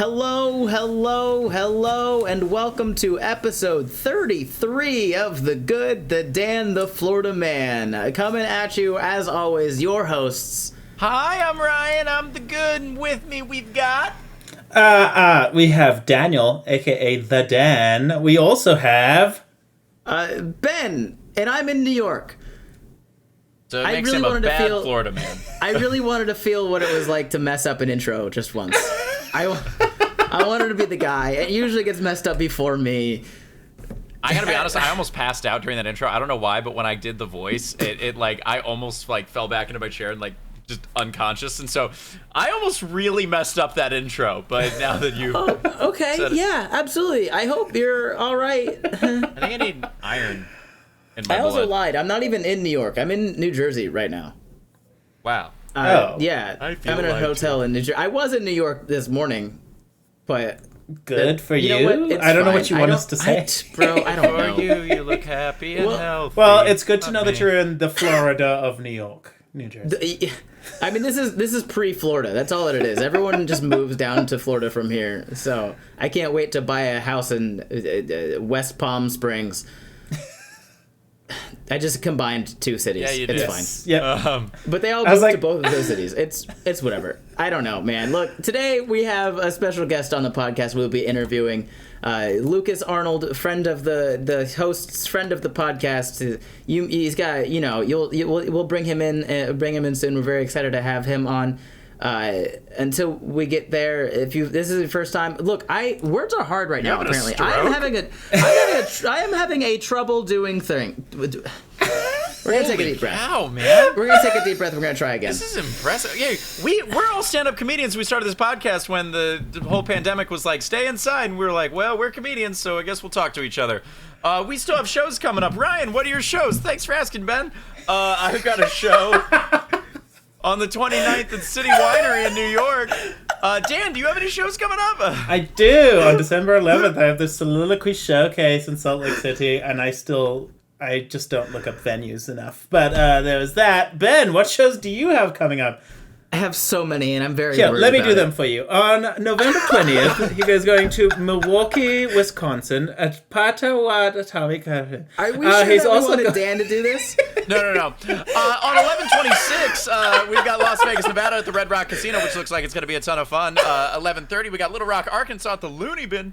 Hello, hello, hello, and welcome to episode 33 of The Good, the Dan, the Florida Man. Coming at you, as always, your hosts. Hi, I'm Ryan, I'm the Good, and with me we've got... We have Daniel, aka The Dan. We also have... Ben, and I'm in New York. So it makes him a bad Florida man. I really wanted to feel what it was like to mess up an intro just once. I wanted to be the guy. It usually gets messed up before me. I gotta be honest, I almost passed out during that intro. I don't know why, but when I did the voice, it I almost fell back into my chair and just unconscious, and so I almost really messed up that intro. But now that you okay, yeah, absolutely. I hope you're all right. I think I need iron in my blood. I also blood. lied. I'm not even in New York. I'm in New Jersey right now. Wow. Yeah, I'm in a hotel in New Jersey. I was in New York this morning, but good for you. Know what? I don't know what you want us to say, bro. I don't know. For you look happy and healthy. Well, it's good to know that you're in the Florida of New York, New Jersey. I mean, this is pre-Florida. That's all that it is. Everyone just moves down to Florida from here. So I can't wait to buy a house in West Palm Springs. I just combined two cities. Yeah, you did. It's fine. Yep. But they all moved to both of those cities. It's whatever. I don't know, man. Look, today we have a special guest on the podcast. We'll be interviewing Lukas Arnold, friend of the host's friend of the podcast. He's got, we'll bring him in soon. We're very excited to have him on. Until we get there, this is the first time. Look, words are hard right now. Apparently, I am having a trouble doing thing. We're gonna take a deep breath. Wow, man! We're gonna take a deep breath. We're gonna try again. This is impressive. Yeah, we're all stand-up comedians. We started this podcast when the whole pandemic was like, stay inside, and we were like, well, we're comedians, so I guess we'll talk to each other. We still have shows coming up. Ryan, what are your shows? Thanks for asking, Ben. I've got a show on the 29th at City Winery in New York. Dan, do you have any shows coming up? I do. On December 11th, I have the Soliloquy Showcase in Salt Lake City, and I just don't look up venues enough. But there was that. Ben, what shows do you have coming up? I have so many, and I'm very Here, worried let me about do it. them for you. On November 20th, he is going to Milwaukee, Wisconsin, at Potawatomi Cafe. Are we sure he's that we also wanted Dan to do this? No. On 11/26, we've got Las Vegas, Nevada at the Red Rock Casino, which looks like it's going to be a ton of fun. 11:30, we got Little Rock, Arkansas at the Looney Bin.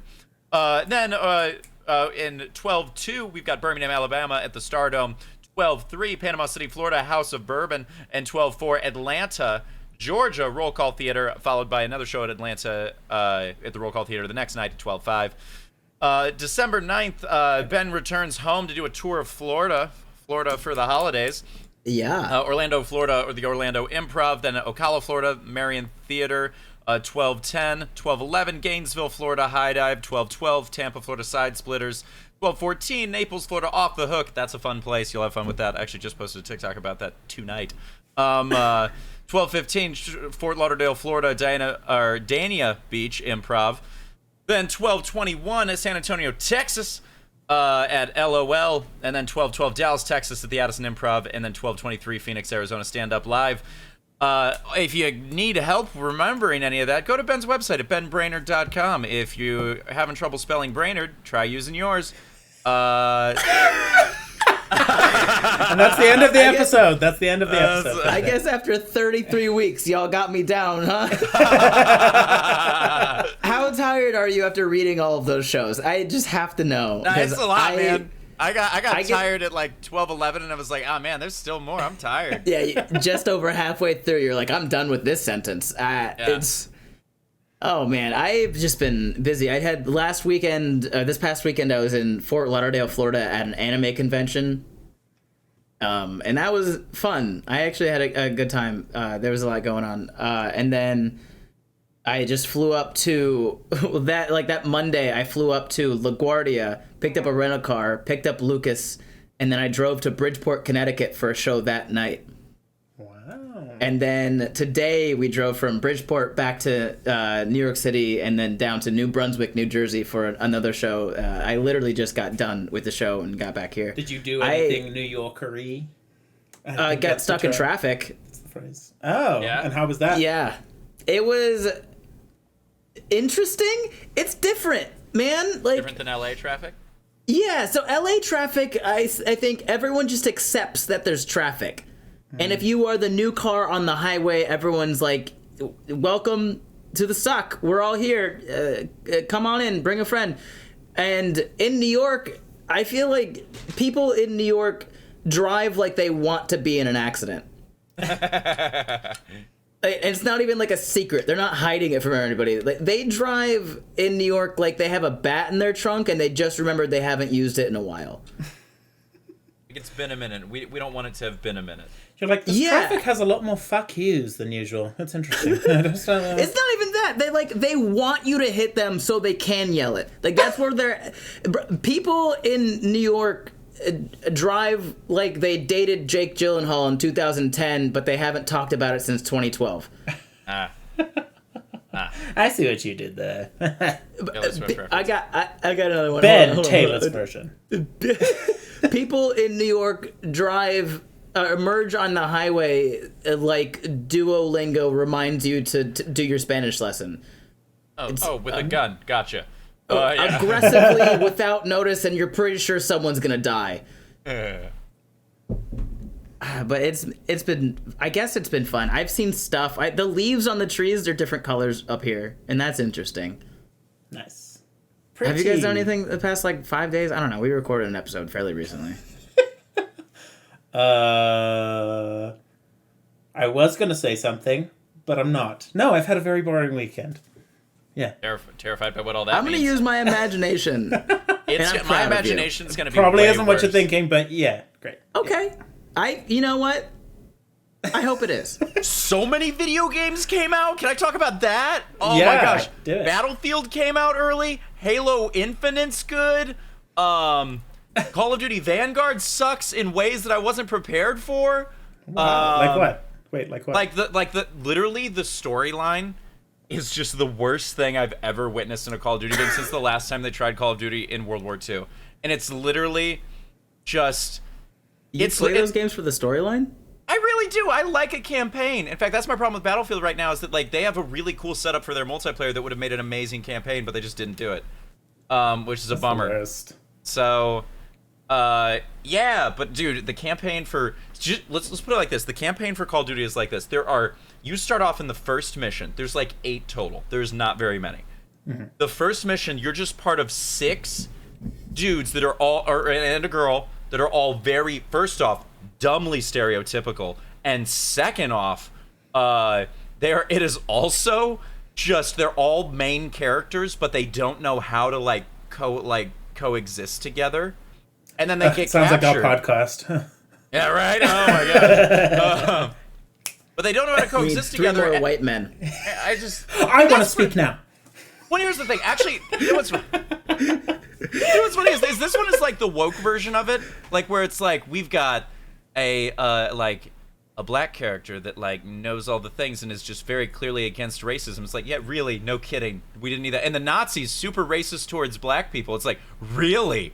Then in 12/2, we've got Birmingham, Alabama at the Stardome. 12/3, Panama City, Florida, House of Bourbon. And 12/4, Atlanta, Georgia, Roll Call Theater, followed by another show at Atlanta at the Roll Call Theater the next night at 12/5. December 9th, Ben returns home to do a tour of Florida for the holidays. Yeah. Orlando, Florida, or the Orlando Improv. Then Ocala, Florida, Marion Theater. 12/10, 12/11, Gainesville, Florida, High Dive. 12/12, Tampa, Florida, Side Splitters. 12/14, Naples, Florida, Off the Hook. That's a fun place. You'll have fun with that. I actually just posted a TikTok about that tonight. 12/15, Fort Lauderdale, Florida, Dania Beach Improv. Then 12/21 at San Antonio, Texas, at LOL. And then 12/12, Dallas, Texas at the Addison Improv. And then 12/23, Phoenix, Arizona, Stand Up Live. If you need help remembering any of that, go to Ben's website at benbrainard.com. If you're having trouble spelling Brainard, try using yours. And that's the end of the episode. That's the end of the episode. I guess after 33 weeks, y'all got me down, huh? How tired are you after reading all of those shows? I just have to know. It's a lot, man. I got tired at 12/11, and I was like, oh man, there's still more. I'm tired. Yeah, just over halfway through, you're like, I'm done with this sentence. Oh man, I've just been busy. I had this past weekend, I was in Fort Lauderdale, Florida at an anime convention. And that was fun. I actually had a good time. There was a lot going on. And then I just flew up to that Monday. I flew up to LaGuardia, picked up a rental car, picked up Lukas, and then I drove to Bridgeport, Connecticut for a show that night. Wow. And then today we drove from Bridgeport back to New York City and then down to New Brunswick, New Jersey for another show. I literally just got done with the show and got back here. Did you do anything New Yorker-y? Got stuck in traffic. That's the phrase. Oh, yeah. And how was that? Yeah. It was interesting. It's different, man. Like Different than LA traffic? yeah. So LA traffic, I think everyone just accepts that there's traffic, and if you are the new car on the highway, everyone's like, "Welcome to the suck. We're all here. Come on in. Bring a friend." And in New York, I feel like people in New York drive like they want to be in an accident. It's not even like a secret. They're not hiding it from anybody. Like, they drive in New York like they have a bat in their trunk and they just remembered they haven't used it in a while. It's been a minute. We don't want it to have been a minute. You're like, this traffic has a lot more fuck yous than usual. That's interesting. It's not even that. They want you to hit them so they can yell it. Like, that's where they're... People in New York drive like they dated Jake Gyllenhaal in 2010, but they haven't talked about it since 2012. I see what you did there. I got another one. Ben hold on. Taylor's version. People in New York drive... merge on the highway like Duolingo reminds you to do your Spanish lesson. With a gun. Gotcha. Aggressively without notice, and you're pretty sure someone's gonna die. But it's been, I guess it's been fun. I've seen stuff. The leaves on the trees, they're different colors up here, and that's interesting. Nice. Have you guys done anything the past like 5 days? I don't know. We recorded an episode fairly recently. I was gonna say something, but I'm not. No, I've had a very boring weekend. Yeah. Terrified by what all that means. I'm gonna use my imagination. My imagination's gonna be probably way isn't what worse. you're thinking, but yeah, great. Okay. You know what? I hope it is. So many video games came out. Can I talk about that? Oh Yeah, my gosh. do it. Battlefield came out early. Halo Infinite's good. Call of Duty Vanguard sucks in ways that I wasn't prepared for. Wow. Like what? Wait, like what? Literally the storyline is just the worst thing I've ever witnessed in a Call of Duty game since the last time they tried Call of Duty in World War II. And it's literally just... You play those games for the storyline? I really do. I like a campaign. In fact, that's my problem with Battlefield right now is that like they have a really cool setup for their multiplayer that would have made an amazing campaign, but they just didn't do it, which is a bummer. So, yeah, but dude, the campaign for let's put it like this: the campaign for Call of Duty is like this. You start off in the first mission. There's like 8 total. There's not very many. Mm-hmm. The first mission, you're just part of 6 dudes that are all, and a girl that are all very, first off, dumbly stereotypical, and second off, it is also just they're all main characters, but they don't know how to coexist together, and then they get sounds captured. like our podcast. Yeah, right. Oh my god. But they don't know how to coexist together. 3 more white men. I want to speak now. Well, here's the thing. Actually, you know what's funny is this one is like the woke version of it, like where it's like we've got a black character that like knows all the things and is just very clearly against racism. It's like, yeah, really, no kidding, we didn't need that. And the Nazis super racist towards black people. It's like, really,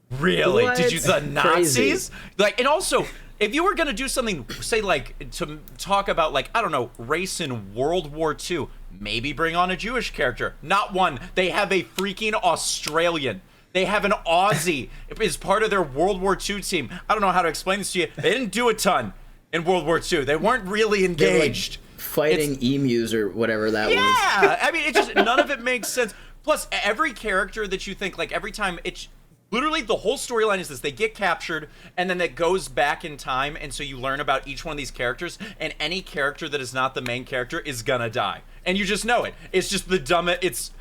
What? did you the Nazis? Like, and also, if you were gonna do something, say like to talk about like I don't know race in World War II, maybe bring on a Jewish character. Not one. They have a freaking Australian. They have an Aussie as part of their World War II team. I don't know how to explain this to you. They didn't do a ton in World War II. They weren't really engaged. Like fighting emus or whatever that was. Yeah, I mean, it just none of it makes sense. Plus, every character that you think, like every time, it's literally the whole storyline is this: they get captured, and then it goes back in time, and so you learn about each one of these characters, and any character that is not the main character is gonna die, and you just know it. It's just the dumbest.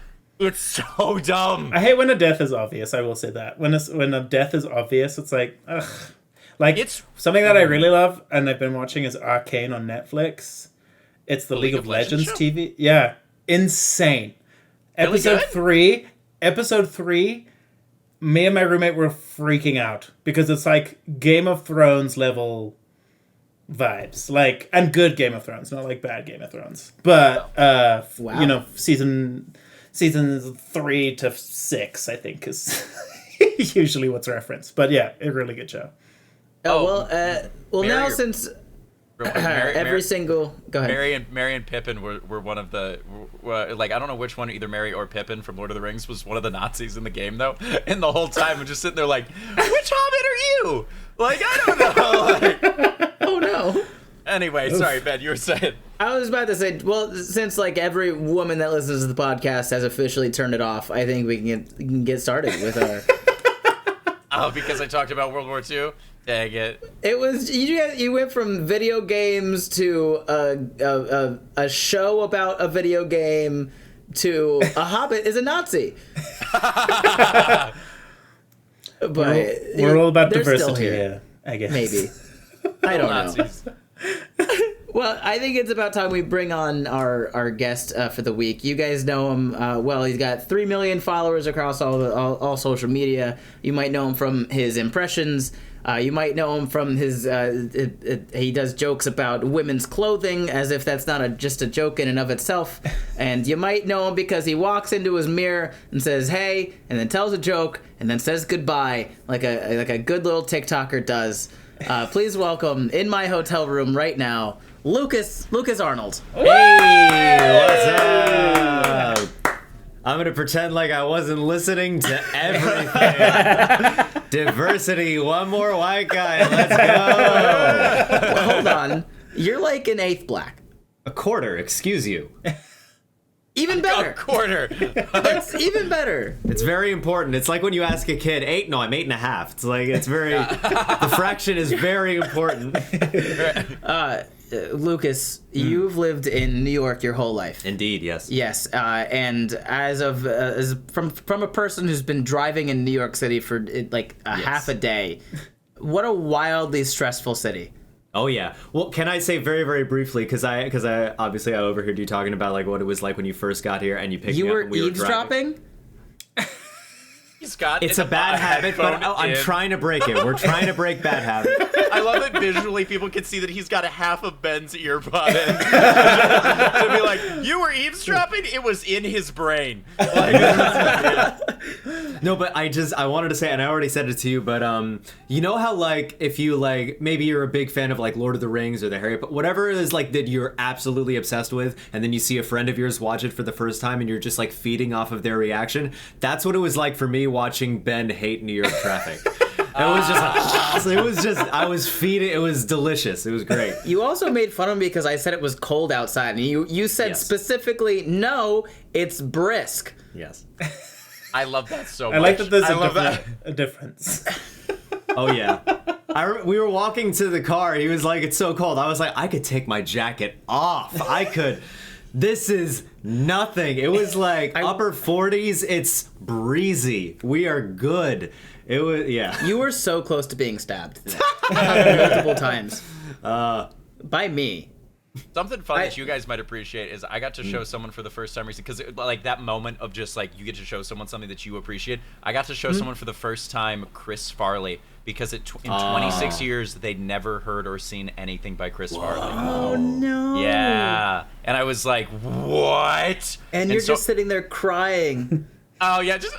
It's so dumb. I hate when a death is obvious. I will say that when a death is obvious, it's like, ugh. Like it's something that I really love, and I've been watching is Arcane on Netflix. It's the League of Legends TV. Yeah, insane. Really Episode 3. Me and my roommate were freaking out because it's like Game of Thrones level vibes, like, and good Game of Thrones, not like bad Game of Thrones, but wow. You know, seasons 3 to 6, I think, is usually what's referenced. But yeah, a really good show. Well, now since Mary, single. Go ahead. Mary and Pippin were one of the like, I don't know which one, either Mary or Pippin from Lord of the Rings was one of the Nazis in the game though, and the whole time I'm just sitting there like, which Hobbit are you? Like, I don't know. Like, oh no. Anyway, sorry, Ben, you were saying. I was about to say, well, since like every woman that listens to the podcast has officially turned it off, I think we can get started with our. Oh, because I talked about World War II. Dang it! It was you went from video games to a show about a video game to a Hobbit is a Nazi. But we're all about diversity here, I guess. Maybe. I don't know. Well, I think it's about time we bring on our guest for the week. You guys know him well. He's got 3 million followers across all social media. You might know him from his impressions. You might know him from his. He does jokes about women's clothing, as if that's not just a joke in and of itself. And you might know him because he walks into his mirror and says "Hey," and then tells a joke, and then says goodbye, like a good little TikToker does. Please welcome in my hotel room right now, Lukas Arnold. Hey, what's up? I'm gonna pretend like I wasn't listening to everything. Diversity, one more white guy. Let's go. Well, hold on, you're like an eighth black. A quarter, excuse you. Even better. A quarter. That's even better. It's very important. It's like when you ask a kid, 8? No, I'm 8.5. It's like, it's very, the fraction is very important. Lukas, you've lived in New York your whole life. Indeed, yes. Yes, and as from a person who's been driving in New York City for like half a day, what a wildly stressful city. Oh yeah. Well, can I say very, very briefly, because I obviously I overheard you talking about like what it was like when you first got here and you picked me up and we were eavesdropping? It's a bad habit, but I'm trying to break it. We're trying to break bad habits. I love that visually people can see that he's got a half of Ben's earbud in. To be like, you were eavesdropping? It was in his brain. Like, No, but I wanted to say, and I already said it to you, but you know how like if you like maybe you're a big fan of like Lord of the Rings or the Harry Potter, whatever it is like that you're absolutely obsessed with, and then you see a friend of yours watch it for the first time and you're just like feeding off of their reaction. That's what it was like for me watching Ben hate New York traffic. I was feeding. It was delicious. It was great. You also made fun of me because I said it was cold outside, and you said specifically, no, it's brisk. Yes. I love that so much. I like that there's a difference. Oh yeah. We were walking to the car. He was like, "It's so cold." I was like, "I could take my jacket off. I could." This is nothing. It was like upper 40s. It's breezy. We are good. It was, yeah. You were so close to being stabbed multiple times. By me. Something fun that you guys might appreciate is I got to show someone for the first time recently, because like that moment of just like you get to show someone something that you appreciate. I got to show someone for the first time Chris Farley, because in 26 years they'd never heard or seen anything by Chris Farley. Oh no. Yeah. And I was like, what? And you're just sitting there crying. Oh yeah, just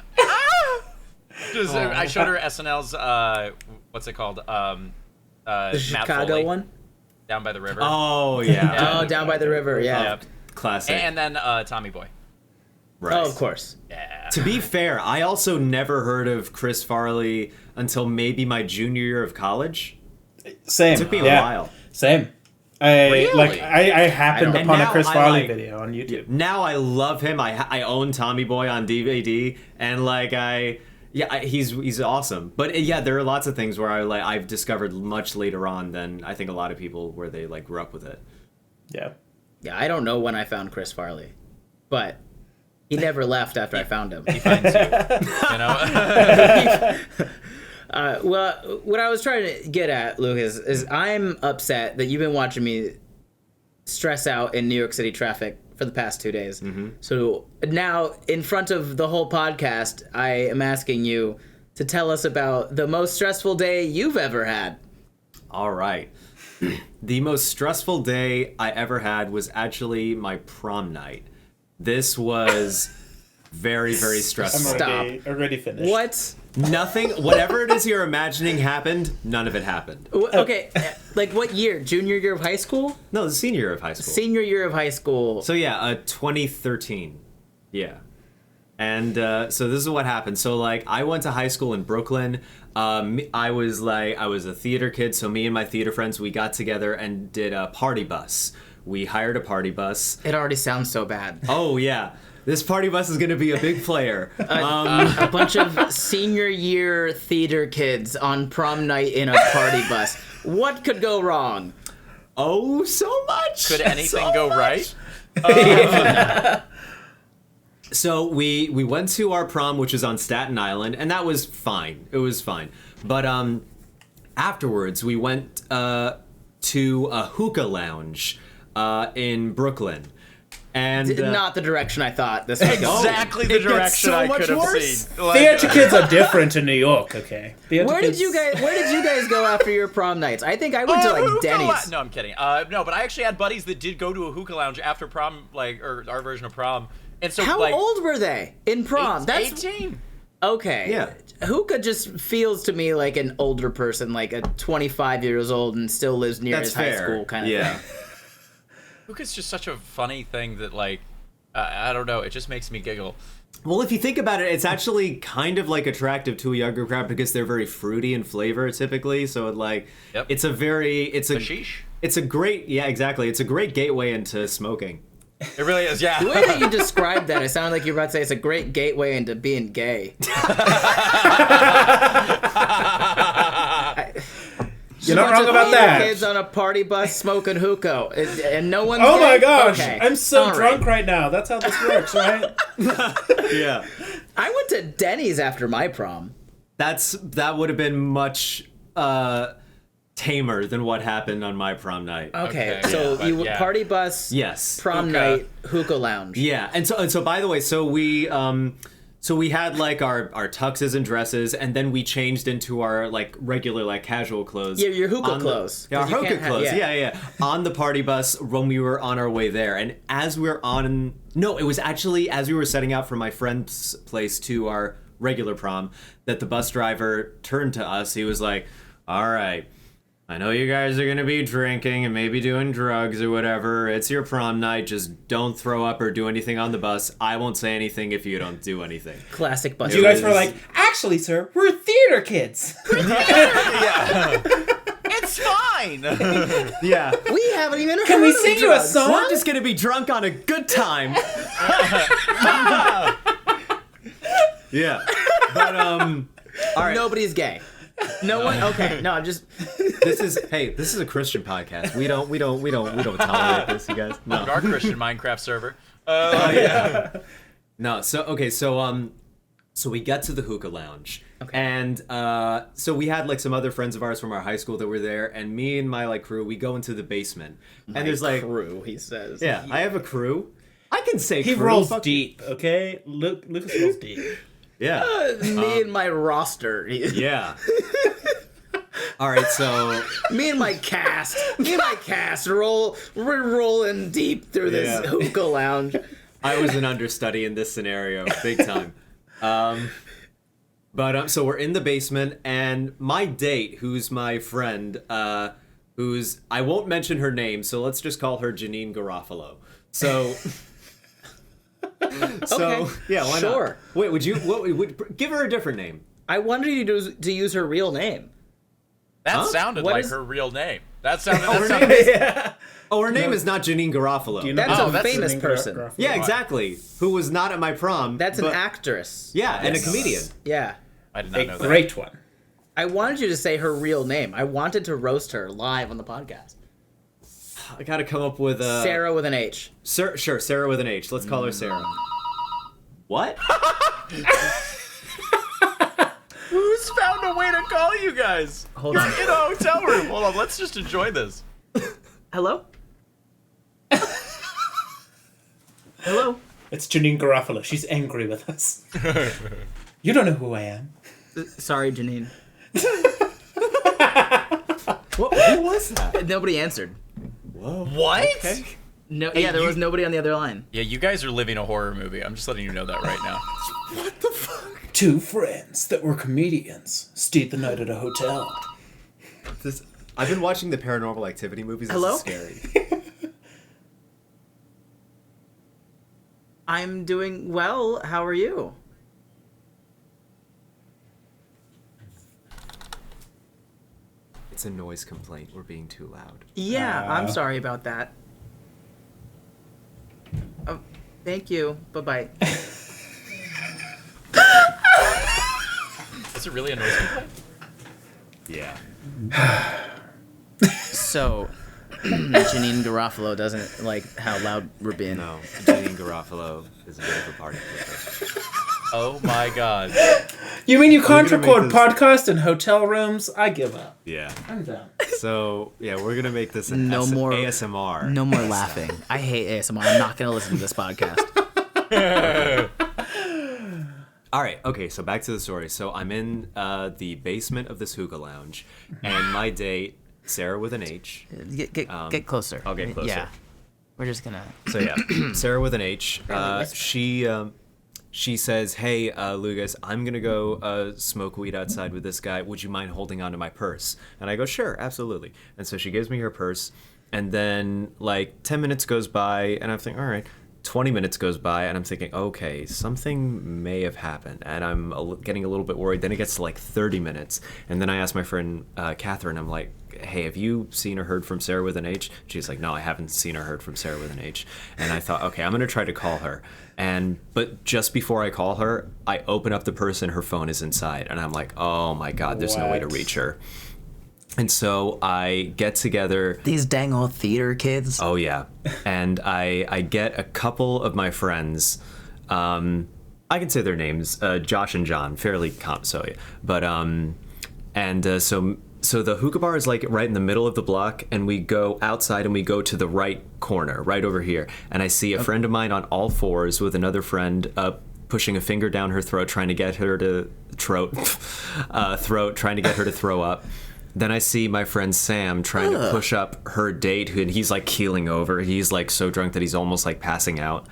I showed her SNL's what's it called? The Chicago one? Down by the River. Oh yeah. Oh, Down by the River, yeah. Classic. And then Tommy Boy. Right. Oh, of course. Yeah. To be fair, I also never heard of Chris Farley until maybe my junior year of college. Same. It took me a while. Same. I happened upon a Chris Farley video on YouTube. Now I love him. I own Tommy Boy on DVD, and like he's awesome. But yeah, there are lots of things where I've discovered much later on than I think a lot of people where they like grew up with it. Yeah. Yeah, I don't know when I found Chris Farley, but he never left after I found him. He finds you. You know? Well, what I was trying to get at, Lukas, is I'm upset that you've been watching me stress out in New York City traffic for the past 2 days. Mm-hmm. So now, in front of the whole podcast, I am asking you to tell us about the most stressful day you've ever had. All right. The most stressful day I ever had was actually my prom night. This was Very, very stressful. I'm already finished. What? Nothing, whatever it is you're imagining happened, none of it happened. Okay, like what year? Junior year of high school? No, the senior year of high school. Senior year of high school. So yeah, 2013. Yeah. And so this is what happened. So like I went to high school in Brooklyn. I was a theater kid, so me and my theater friends, we got together and did a party bus. We hired a party bus. It already sounds so bad. Oh yeah. This party bus is going to be a big player. A bunch of senior year theater kids on prom night in a party bus. What could go wrong? Oh, so much. Could anything go right? So we went to our prom, which is on Staten Island, and that was fine. It was fine. But afterwards, we went to a hookah lounge in Brooklyn. And not the direction I thought this was going. Exactly the direction I could have seen. Theater kids are different in New York, okay? Where did you guys go after your prom nights? I think I went to like Denny's. No, I'm kidding. No, but I actually had buddies that did go to a hookah lounge after prom, or our version of prom. And so, how old were they in prom? That's 18. Okay. Yeah. Hookah just feels to me like an older person, like a 25 years old and still lives near his high school kind of thing. Hookah's just such a funny thing that, like, I don't know, it just makes me giggle. Well, if you think about it, it's actually kind of like attractive to a younger crowd because they're very fruity in flavor typically. So it's a great, yeah, exactly. It's a great gateway into smoking. It really is, yeah. The way that you described that, it sounded like you were about to say it's a great gateway into being gay. You're not wrong about that. Kids on a party bus smoking hookah, and no one's Oh gay? my gosh, Okay. I'm so All drunk right now. That's how this works, right? Yeah. I went to Denny's after my prom. That would have been much tamer than what happened on my prom night. Okay, Okay, so yeah, you but yeah. party bus, Yes. prom Hookah. night, hookah lounge. Yeah, and so by the way, so we had like our tuxes and dresses, and then we changed into our like regular like casual clothes. Yeah, your hookah clothes. Yeah, our 'Cause you hookah can't have- clothes. yeah. Yeah. On the party bus when we were on our way there, and as we were it was actually as we were setting out from my friend's place to our regular prom that the bus driver turned to us. He was like, "All right, I know you guys are gonna be drinking and maybe doing drugs or whatever. It's your prom night. Just don't throw up or do anything on the bus. I won't say anything if you don't do anything." Classic bus. You guys were like, actually, sir, we're theater kids. Yeah. It's fine. Yeah. We haven't even heard Can we of sing you a drugs. song? We're just gonna be drunk on a good time. Yeah. But all right. Nobody's gay. No one. Okay. No, I'm just. This is a Christian podcast. We don't tolerate this, you guys. No. Our Christian Minecraft server. No. So we got to the hookah lounge. Okay. And so we had like some other friends of ours from our high school that were there, and me and my like crew, we go into the basement. And there's like crew, he says. yeah, I have a crew. I can say He crew. rolls Fuck- deep, okay? Lucas rolls deep. Yeah. Me and my roster. Yeah. All right, so Me and my cast. We're rolling deep through this Yeah. hookah lounge. I was an understudy in this scenario, big time. So we're in the basement, and my date, who's my friend, who's I won't mention her name, so let's just call her Janine Garofalo. So. Okay. Yeah, why Sure. not? Wait, would give her a different name? I wanted you to use her real name. That Huh? sounded What like is- her real name. That her sounded. name Yeah. Oh, her name is not Janine Garofalo. Do you know- That's Oh, a that's famous Janine person. Garofalo. Yeah, exactly. Who was not at my prom. That's an but- actress. Yeah, and a Yes. comedian. Yeah. I did not A know that. great one. I wanted you to say her real name. I wanted to roast her live on the podcast. I gotta come up with a Sarah with an H. Sure, Sarah with an H. Let's call her Sarah. What? Who's found a way to call you guys? Hold You're on. in a hotel room. Hold on, let's just enjoy this. Hello? Hello? It's Janine Garofalo. She's angry with us. You don't know who I am. Sorry, Janine. Who was that? Nobody answered. Whoa. What? Okay. No, yeah, there was nobody on the other line. Yeah, you guys are living a horror movie. I'm just letting you know that right now. What the fuck? Two friends that were comedians stayed the night at a hotel. I've been watching the Paranormal Activity movies. This Hello? is scary. I'm doing well. How are you? It's a noise complaint. We're being too loud. Yeah, I'm sorry about that. Oh, thank you. Bye-bye. Is it really a noise complaint? Yeah. So, Janine Garofalo doesn't like how loud we're being. No, Janine Garofalo is a bit of a party pooper. Oh my god. You mean you can't gonna record make this- podcast in hotel rooms? I give up. Yeah. I'm done. So, yeah, we're going to make this an No more ASMR. No more laughing. I hate ASMR. I'm not going to listen to this podcast. All right, okay, so back to the story. So I'm in the basement of this hookah lounge, and my date, Sarah with an H. Get closer. I'll get closer. Yeah. We're just going to... So yeah, Sarah with an H. She says, "Hey, Lukas, I'm gonna go smoke weed outside with this guy. Would you mind holding on to my purse?" And I go, "Sure, absolutely." And so she gives me her purse, and then like 10 minutes goes by, and I'm thinking, "All right." 20 minutes goes by, and I'm thinking, okay, something may have happened, and I'm getting a little bit worried. Then it gets to like 30 minutes, and then I ask my friend Catherine, I'm like, "Hey, have you seen or heard from Sarah with an H?" She's like, "No, I haven't seen or heard from Sarah with an H." And I thought, okay, I'm gonna try to call her. But just before I call her, I open up the purse and her phone is inside, and I'm like, oh my god, there's no way to reach her. And so I get together. These dang old theater kids. Oh yeah, and I get a couple of my friends. I can say their names, Josh and John, fairly so yeah. But so the hookah bar is like right in the middle of the block, and we go outside and we go to the right corner, right over here, and I see a friend of mine on all fours with another friend pushing a finger down her throat, trying to get her to trying to get her to throw up. Then I see my friend Sam trying to push up her date, and he's like keeling over. He's like so drunk that he's almost like passing out.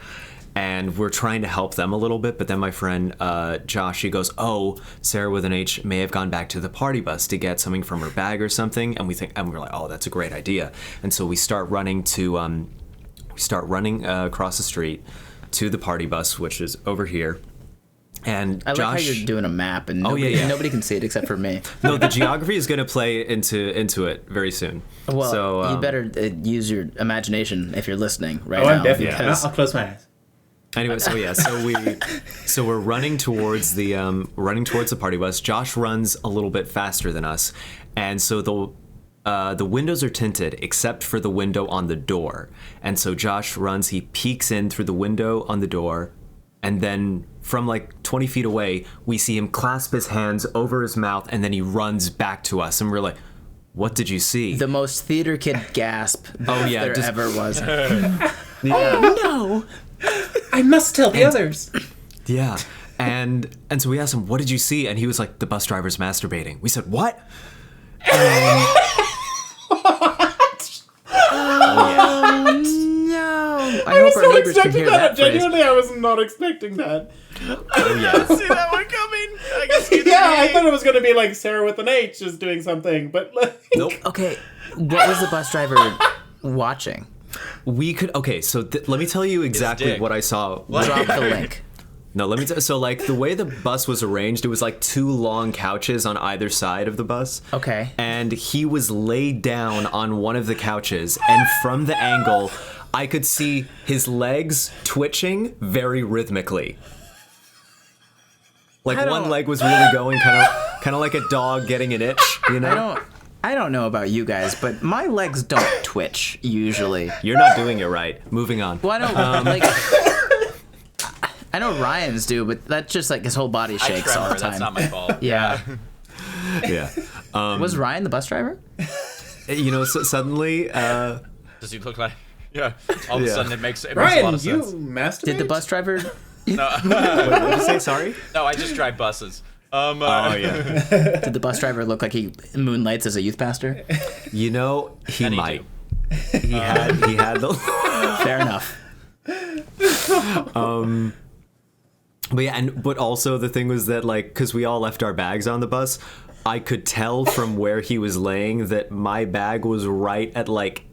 And we're trying to help them a little bit, but then my friend Josh, he goes, "Oh, Sarah with an H may have gone back to the party bus to get something from her bag or something." And we're like, "Oh, that's a great idea." And so we start running across the street to the party bus, which is over here. And I like how you're doing a map, and nobody can see it except for me. No, the geography is going to play into it very soon. Well, so, you better use your imagination if you're listening right now. I'm definitely. Because I'll close my eyes. Anyway, so we're running towards the party bus. Josh runs a little bit faster than us, and so the windows are tinted except for the window on the door. And so Josh runs. He peeks in through the window on the door, and then from like 20 feet away, we see him clasp his hands over his mouth, and then he runs back to us, and we're like, "What did you see?" the most theater kid gasp there ever was. No, I must tell the others. Yeah, and so we asked him, "What did you see?" And he was like, "The bus driver's masturbating." We said, "What?" No! I was hope our not neighbors can expecting hear that. that phrase. Genuinely, I was not expecting that. Oh yeah. See that one coming? I guess you Yeah, I thought it was going to be like Sarah with an H is doing something, but like... Nope. Okay, what was the bus driver watching? We could. Okay, so let me tell you exactly dick. what I saw. Drop the link. No, let me tell. So like the way the bus was arranged, it was like two long couches on either side of the bus. Okay. And he was laid down on one of the couches, and from the angle, I could see his legs twitching very rhythmically. Like one leg was really going, kind of like a dog getting an itch, you know? I don't know about you guys, but my legs don't twitch usually. You're not doing it right. Moving on. Well, I don't I know Ryan's do, but that's just like his whole body I shakes all tremor. the time. That's not my fault. Yeah. Yeah. Was Ryan the bus driver? You know, so suddenly. Does he look like? Yeah. All of a sudden, it makes a lot Ryan, of you sense. masturbate? Did the bus driver? No, What did you say? Sorry? no, I just drive buses. Oh yeah. Did the bus driver look like he moonlights as a youth pastor? You know, he And he might. do. He had the. Fair enough. But yeah, but also the thing was that, like, because we all left our bags on the bus, I could tell from where he was laying that my bag was right at like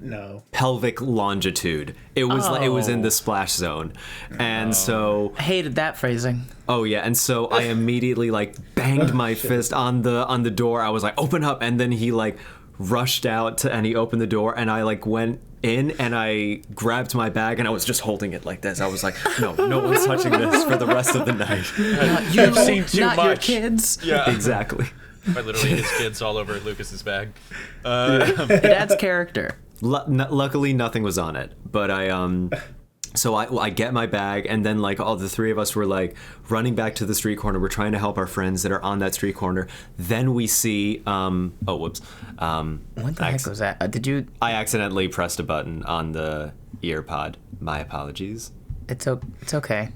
pelvic longitude. It was like, it was in the splash zone, and so I hated that phrasing. Oh yeah, and so I immediately like banged my fist on the door. I was like, "Open up!" And then he like rushed out and he opened the door, and I like went in and I grabbed my bag and I was just holding it like this. I was like, no one's touching this for the rest of the night. You've seen too not much. Your kids. Yeah, exactly. By literally his kids all over Lucas's bag. It adds character. Luckily, nothing was on it, but so I get my bag, and then like all the three of us were like running back to the street corner. We're trying to help our friends that are on that street corner. Then we see What the heck was that? Did you? I accidentally pressed a button on the ear pod. My apologies. It's okay.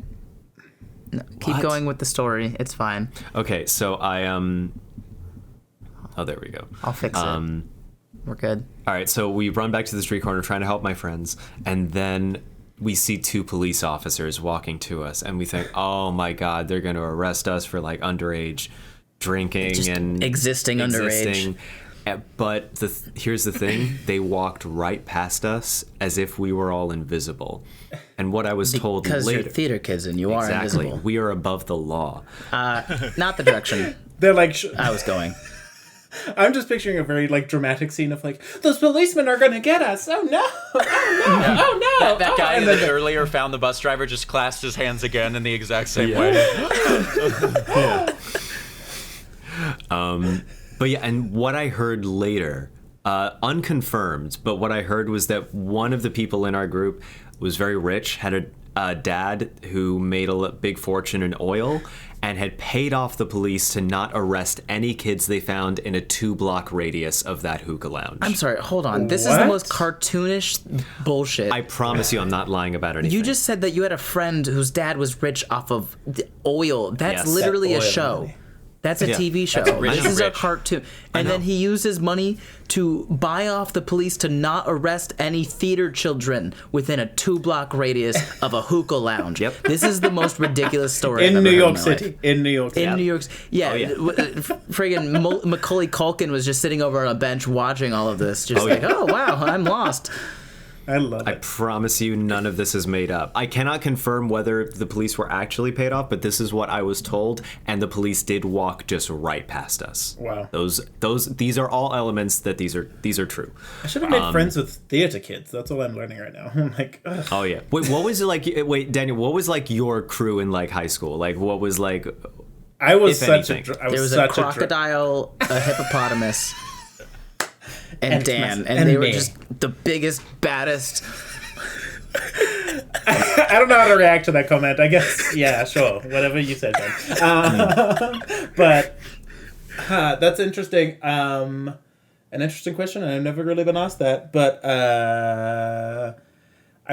No, keep What? going with the story. It's fine. Okay, so I Oh, there we go. I'll fix it. We're good. All right, so we run back to the street corner trying to help my friends, and then we see two police officers walking to us, and we think, oh my God, they're going to arrest us for like underage drinking Just and existing underage. But here's the thing, they walked right past us as if we were all invisible. And what I was told Because later. you're theater kids and you are Exactly. invisible. We are above the law. Not the direction They're like, I was going. I'm just picturing a very like dramatic scene of like, those policemen are gonna get us. Oh no! Oh no! Yeah. Oh no! That guy and that then earlier found the bus driver just clasped his hands again in the exact same way. But yeah, and what I heard later, unconfirmed, but what I heard was that one of the people in our group was very rich, had a dad who made a big fortune in oil, and had paid off the police to not arrest any kids they found in a 2-block radius of that hookah lounge. I'm sorry, hold on. This is the What? most cartoonish bullshit. I promise you I'm not lying about anything. You just said that you had a friend whose dad was rich off of the oil. That's Yes. literally That a oil show. money. That's a Yeah. TV show. That's rich This and is a rich. cartoon. And then he uses money to buy off the police to not arrest any theater children within a 2-block radius of a hookah lounge. Yep. This is the most ridiculous story I've in ever New heard York in my City. life. In New York City. In New York, yeah, Oh, yeah. friggin' Macaulay Culkin was just sitting over on a bench watching all of this, just like, yeah. oh wow, I'm lost. I love I it. promise you none of this is made up. I cannot confirm whether the police were actually paid off, but this is what I was told, and the police did walk just right past us. Wow. These are all elements that these are true. I should have made friends with theater kids. That's all I'm learning right now. I'm like, ugh. Oh yeah. Wait, what was it like? Wait, Daniel, what was like your crew in like high school? Like, what was like? I was If such anything. I There was a such crocodile, a hippopotamus, and Dan, and and they were me. just the biggest, baddest. I don't know how to react to that comment. I guess, yeah, sure, whatever you said, then. But that's interesting. An interesting question, and I've never really been asked that. But I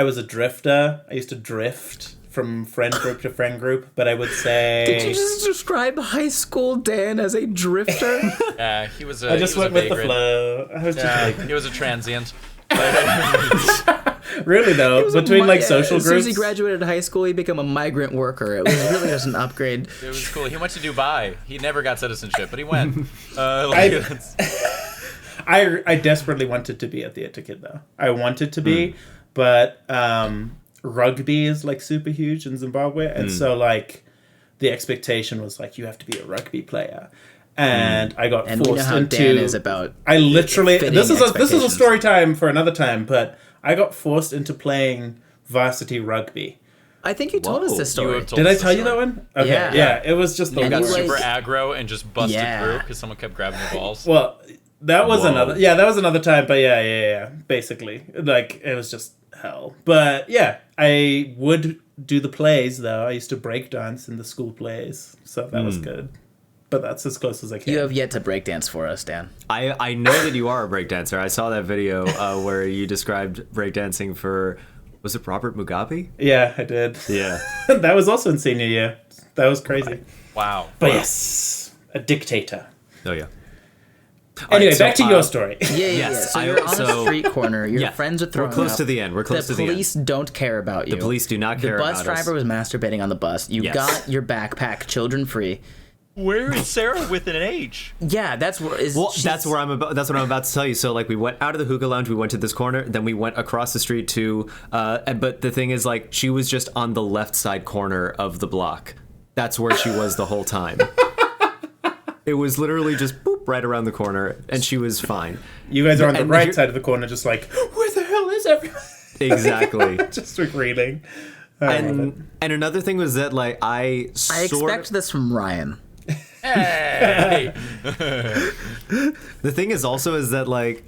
was a drifter. I used to drift from friend group to friend group. But I would say, Did you just describe high school Dan as a drifter? Yeah, he was a I just he was went a with the vagrant. flow. I was just like, He was a transient. really though, between like social As soon as groups. he graduated high school, he became a migrant worker. It was really just an upgrade. It was cool. He went to Dubai. He never got citizenship, but he went. I desperately wanted to be a theater kid though. I wanted to be, but rugby is like super huge in Zimbabwe, and so like the expectation was like you have to be a rugby player, and I got And we know forced how into. Dan is about. I literally fitting this is a expectations. story time for another time, but I got forced into playing varsity rugby. I think you told us Whoa. this You story. have told Did I us tell this you that story. one? Okay, Yeah. yeah, it was just the And Got you, worst. like- super aggro and just busted Yeah. through because someone kept grabbing your balls. Well, that was Whoa. another. Yeah, that was another time. But yeah. Basically, like it was just hell. But yeah, I would do the plays though. I used to break dance in the school plays, so that was good. But that's as close as I can. You have yet to breakdance for us, Dan. I know that you are a breakdancer. I saw that video where you described breakdancing for, was it Robert Mugabe? Yeah, I did. Yeah. That was also in senior year. That was crazy. Wow. But yes, a dictator. Oh yeah. Anyway, back to your story. Yeah. So you're on a street corner. Your friends are throwing We're close up. to the end. We're close to the end. The police don't care about you. The police do not care about us. The bus driver was masturbating on the bus. You got your backpack, children free. Where is Sarah with an H? Yeah, that's where. That's what I'm about to tell you. So like, we went out of the hookah lounge, we went to this corner, then we went across the street to. But the thing is, like, she was just on the left side corner of the block. That's where she was the whole time. It was literally just boop right around the corner, and she was fine. You guys are on the right side of the corner, just like, where the hell is everyone? Exactly. Just reading. And another thing was that, like, I expect this from Ryan. Hey. The thing is also is that, like,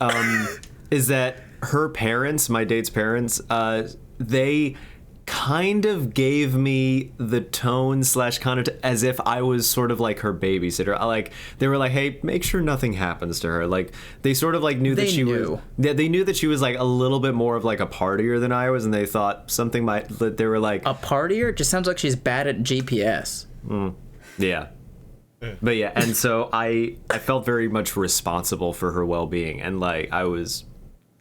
is that her parents, my date's parents, they kind of gave me the tone / kind of as if I was sort of like her babysitter. Like, they were like, hey, make sure nothing happens to her. Like, they sort of like knew that she was. They knew that she was like a little bit more of like a partier than I was, and they thought something might. They were like, a partier just sounds like she's bad at GPS. Yeah. But yeah, and so I felt very much responsible for her well-being, and like I was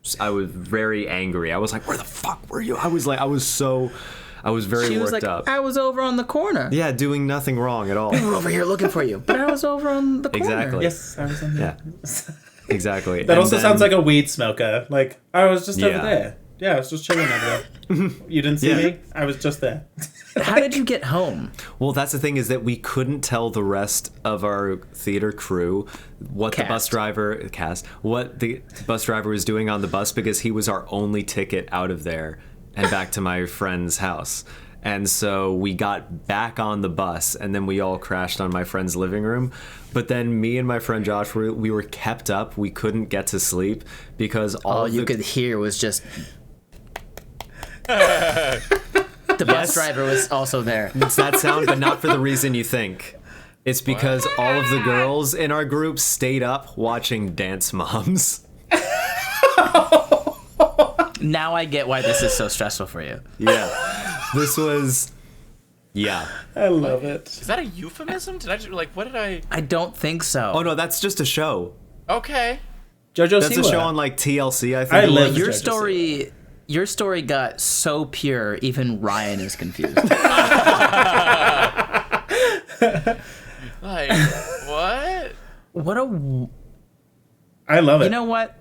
very angry. I was like, where the fuck were you? I was very worked up. I was over on the corner. Yeah, doing nothing wrong at all. We were over here looking for you, but I was over on the corner. Exactly. Yes, I was on there. Yeah. Exactly. That also sounds like a weed smoker. Like, I was just over there. Yeah, I was just chilling over there. You didn't see me? I was just there. How did you get home? Well, that's the thing, is that we couldn't tell the rest of our theater crew what the bus driver was doing on the bus, because he was our only ticket out of there and back to my friend's house. And so we got back on the bus, and then we all crashed on my friend's living room. But then me and my friend Josh, we were kept up. We couldn't get to sleep because all you could hear was just... The bus driver was also there. It's that sound, but not for the reason you think. It's because all of the girls in our group stayed up watching Dance Moms. Now I get why this is so stressful for you. Yeah. This was... Yeah. I love it. Is that a euphemism? Did I just, like, what did I... I don't think so. Oh, no, that's just a show. Okay. JoJo That's Siwa. a show on, like, TLC, I think. I love Your JoJo Siwa. Your story got so pure, even Ryan is confused. Like, what? What a... I love it. You know what?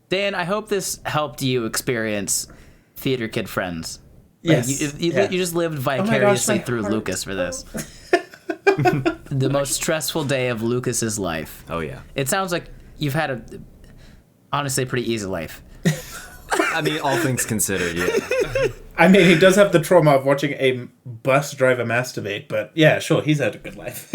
Dan, I hope this helped you experience Theater Kid Friends. Yes. You just lived vicariously through Lucas for this. The most stressful day of Lucas's life. Oh, yeah. It sounds like you've had a, honestly, pretty easy life. I mean, all things considered, yeah. I mean, he does have the trauma of watching a bus driver masturbate, but yeah, sure, he's had a good life.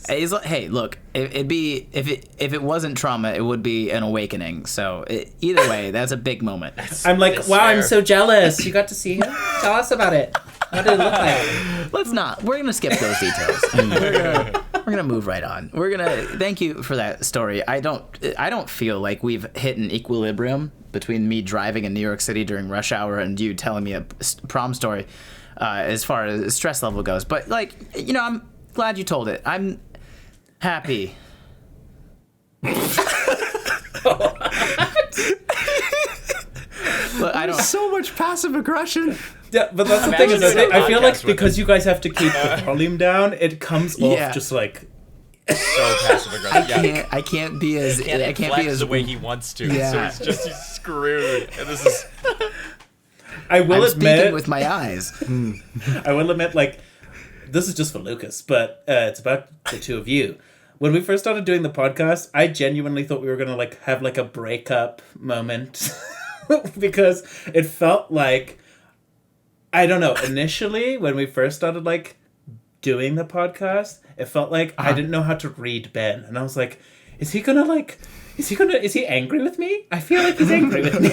Hey, look, it'd be if it wasn't trauma, it would be an awakening. So either way, that's a big moment. I'm like, wow, I'm so jealous. You got to see him? Tell us about it. What did it look like? Let's not. We're gonna skip those details. We're gonna move right on. We're gonna thank you for that story. I don't feel like we've hit an equilibrium between me driving in New York City during rush hour and you telling me a prom story, as far as stress level goes. But like, you know, I'm glad you told it. I'm happy. But I don't. So much passive aggression. Yeah, but that's the thing is, I feel like because you guys have to keep the volume down, it comes off just like So passive aggressive. I can't be as I can't be as the way he wants to. Yeah. So he's screwed. And this is. I will I'm admit, speaking with my eyes. I will admit, like, this is just for Lucas, but it's about the two of you. When we first started doing the podcast, I genuinely thought we were gonna like have like a breakup moment because it felt like, I don't know. Initially, when we first started like doing the podcast, it felt like I didn't know how to read Ben, and I was like, is he angry with me? I feel like he's angry with me.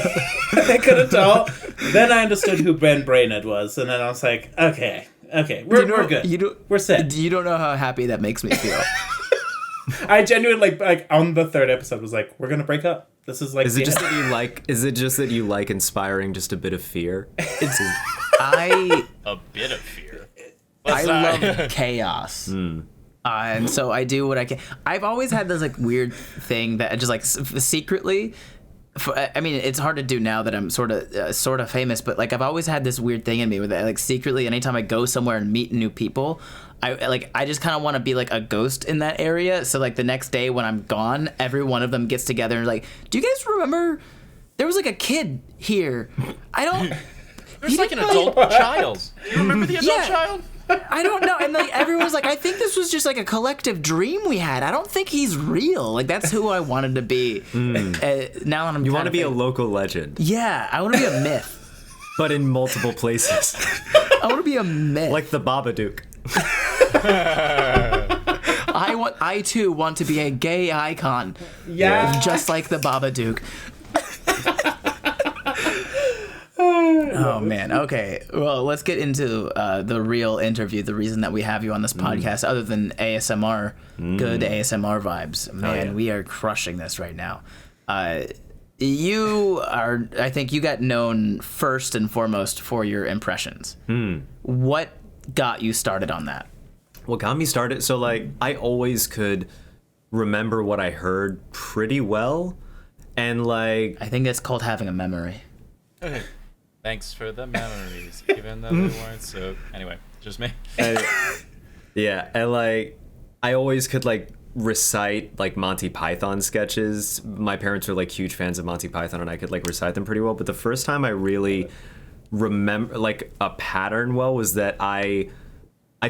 I couldn't tell. Then I understood who Ben Brainard was, and then I was like, okay, we're good. We're set. You don't know how happy that makes me feel. I genuinely like on the third episode was like, we're gonna break up. This is like. Is it just that you like inspiring just a bit of fear? I A bit of fear. love chaos. And so I do what I can. I've always had this like weird thing that I just like secretly. I mean, it's hard to do now that I'm sort of famous, but like I've always had this weird thing in me with that. Like secretly, anytime I go somewhere and meet new people, I just kind of want to be like a ghost in that area. So like the next day when I'm gone, every one of them gets together and like, do you guys remember? There was like a kid here. I don't. There's like an adult child. You remember the adult child? I don't know. And like everyone's like, I think this was just like a collective dream we had. I don't think he's real. Like that's who I wanted to be. Now that I'm You want to be a local legend. Yeah, I want to be a myth. But in multiple places. I want to be a myth. Like the Babadook. I too want to be a gay icon. Yeah. Just like the Babadook. Oh man. Okay. Well, let's get into the real interview. The reason that we have you on this podcast, other than ASMR, good ASMR vibes. Man, we are crushing this right now. You are. I think you got known first and foremost for your impressions. What got you started on that? What got me started? So like, I always could remember what I heard pretty well, and like, I think it's called having a memory. Thanks for the memories, even though they weren't so. Anyway, just me. Yeah, and like, I always could like recite like Monty Python sketches. My parents were like huge fans of Monty Python, and I could like recite them pretty well. But the first time I really remember like a pattern well was that I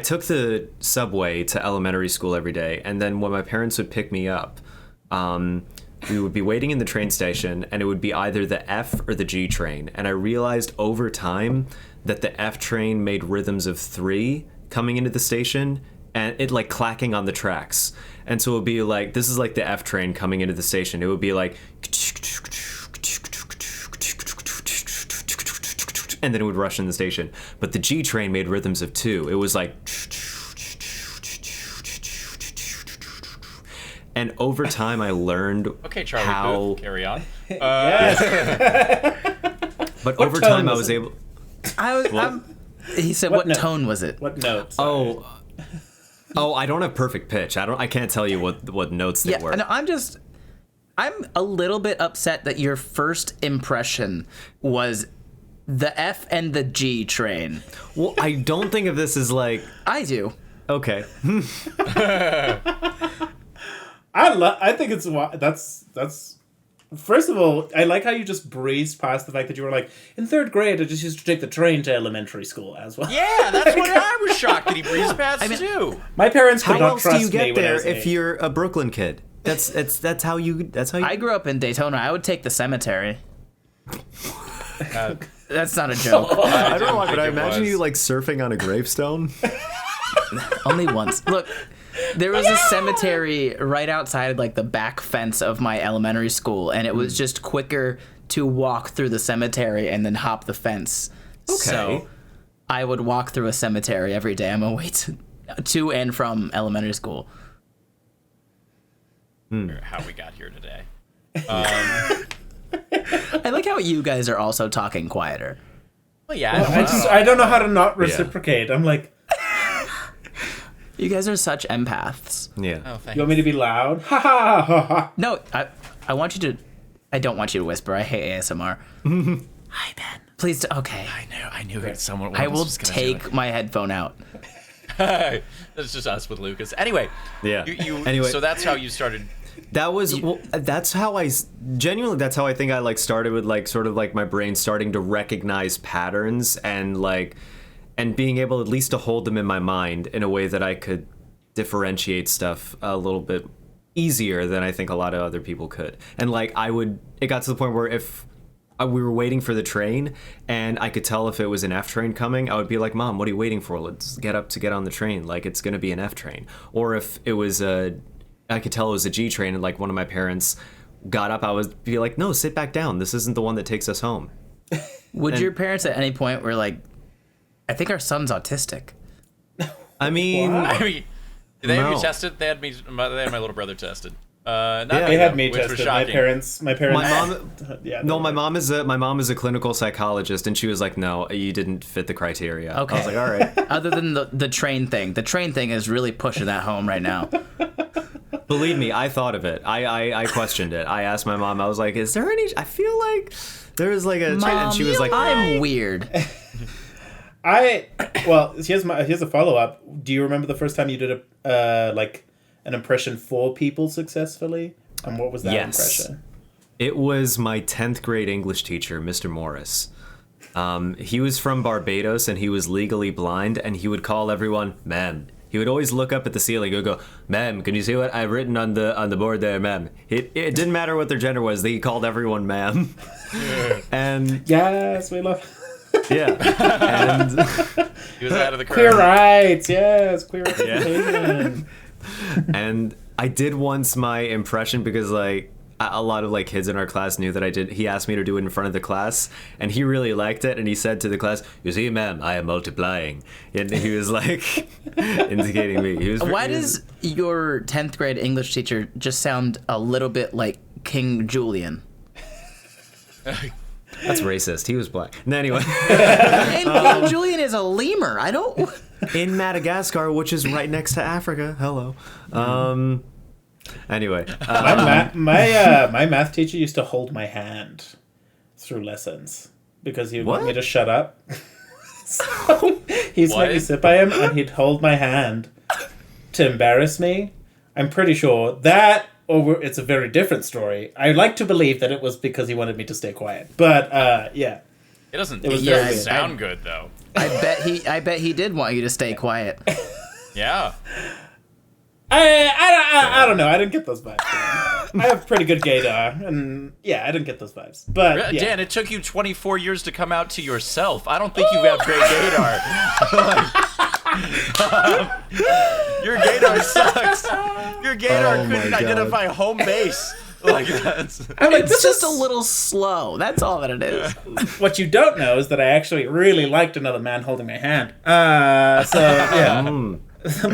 took the subway to elementary school every day, and then when my parents would pick me up, we would be waiting in the train station, and it would be either the F or the G train. And I realized over time that the F train made rhythms of 3 coming into the station, and it like clacking on the tracks. And so it would be like, this is like the F train coming into the station. It would be like, and then it would rush in the station. But the G train made rhythms of 2. It was like, and over time I learned Okay, Charlie how. Booth, carry on. But over tone time I was was it? able. He said, What "What note? tone was it?" What notes? Oh, I don't have perfect pitch. I can't tell you what notes they were. No, I'm a little bit upset that your first impression was the F and the G train. Well, I don't think of this as like. I do. Okay. I think it's that's. First of all, I like how you just breezed past the fact that you were like, in 3rd grade, I just used to take the train to elementary school as well. Yeah, that's what I was shocked that he breezed past too. My parents could How not else trust do you me get when I there was if 8. you're a Brooklyn kid? That's how you. I grew up in Daytona. I would take the cemetery. Uh, That's not a joke. I don't know why, think but I it imagine was. you like surfing on a gravestone. Only once. Look, there was a cemetery right outside like the back fence of my elementary school, and it was just quicker to walk through the cemetery and then hop the fence. Okay. So I would walk through a cemetery every day on my way to and from elementary school. How we got here today. I like how you guys are also talking quieter. Well, yeah, I don't know how to not reciprocate. I'm like, You guys are such empaths. Yeah. Oh, thanks. you want me to be loud? Ha ha ha ha. No, I want you to. I don't want you to whisper. I hate ASMR. Hi, Ben. Please. Okay. I knew that someone. I will take my headphone out. That's just us with Lucas. Anyway. Yeah. Anyway. So that's how you started. That was that's how I genuinely that's how I think I like started with like sort of like my brain starting to recognize patterns and like and being able at least to hold them in my mind in a way that I could differentiate stuff a little bit easier than I think a lot of other people could. And like it got to the point where if we were waiting for the train and I could tell if it was an F train coming, I would be like, Mom, what are you waiting for? Let's get up to get on the train. Like it's going to be an F train. Or if it was I could tell it was a G train and like one of my parents got up, I would be like, no, sit back down. This isn't the one that takes us home. Would your parents at any point were like, I think our son's autistic? I mean, I mean, did they have No. you tested? They had my little brother tested. Not Yeah. They had though, me which was tested. My shocking. parents. My mom. Yeah. No, my mom is a clinical psychologist, and she was like, "No, you didn't fit the criteria." Okay. I was like, "All right." Other than the train thing is really pushing that home right now. Believe me, I thought of it. I questioned it. I asked my mom. I was like, "Is there any?" I feel like there is like a train, and she was like, I'm weird. Here's a follow up. Do you remember the first time you did an impression for people successfully? And what was that impression? It was my 10th grade English teacher, Mr. Morris. He was from Barbados, and he was legally blind, and he would call everyone ma'am. He would always look up at the ceiling and go, "Ma'am, can you see what I've written on the board there, ma'am?" It didn't matter what their gender was. He called everyone ma'am. And Yes, we love yeah, and He was out of the curve. queer rights. Yes, queer representation. and I did once my impression because like a lot of like kids in our class knew that I did. He asked me to do it in front of the class, and he really liked it. And he said to the class, "You see, ma'am, I am multiplying." And he was like indicating me. Why does your 10th grade English teacher just sound a little bit like King Julian? That's racist. He was black. No, anyway, And King Julian is a lemur. I don't. in Madagascar, which is right next to Africa. Hello. Anyway, My math teacher used to hold my hand through lessons because he would want me What? to shut up. So he used to make me What? sit by him, and he'd hold my hand to embarrass me. I'm pretty sure that, or it's a very different story. I like to believe that it was because he wanted me to stay quiet. But yeah, It doesn't was very weird. sound good though. I bet he did want you to stay quiet. Yeah. I don't know. I didn't get those vibes. I have pretty good gaydar, and yeah, I didn't get those vibes. But yeah. Dan, it took you 24 years to come out to yourself. I don't think you have great gaydar. Your gaydar sucks. Your gaydar couldn't identify home base. Like that's. I'm like, It's this just is a little slow. That's all that it is. what you don't know is that I actually really liked another man holding my hand. So yeah,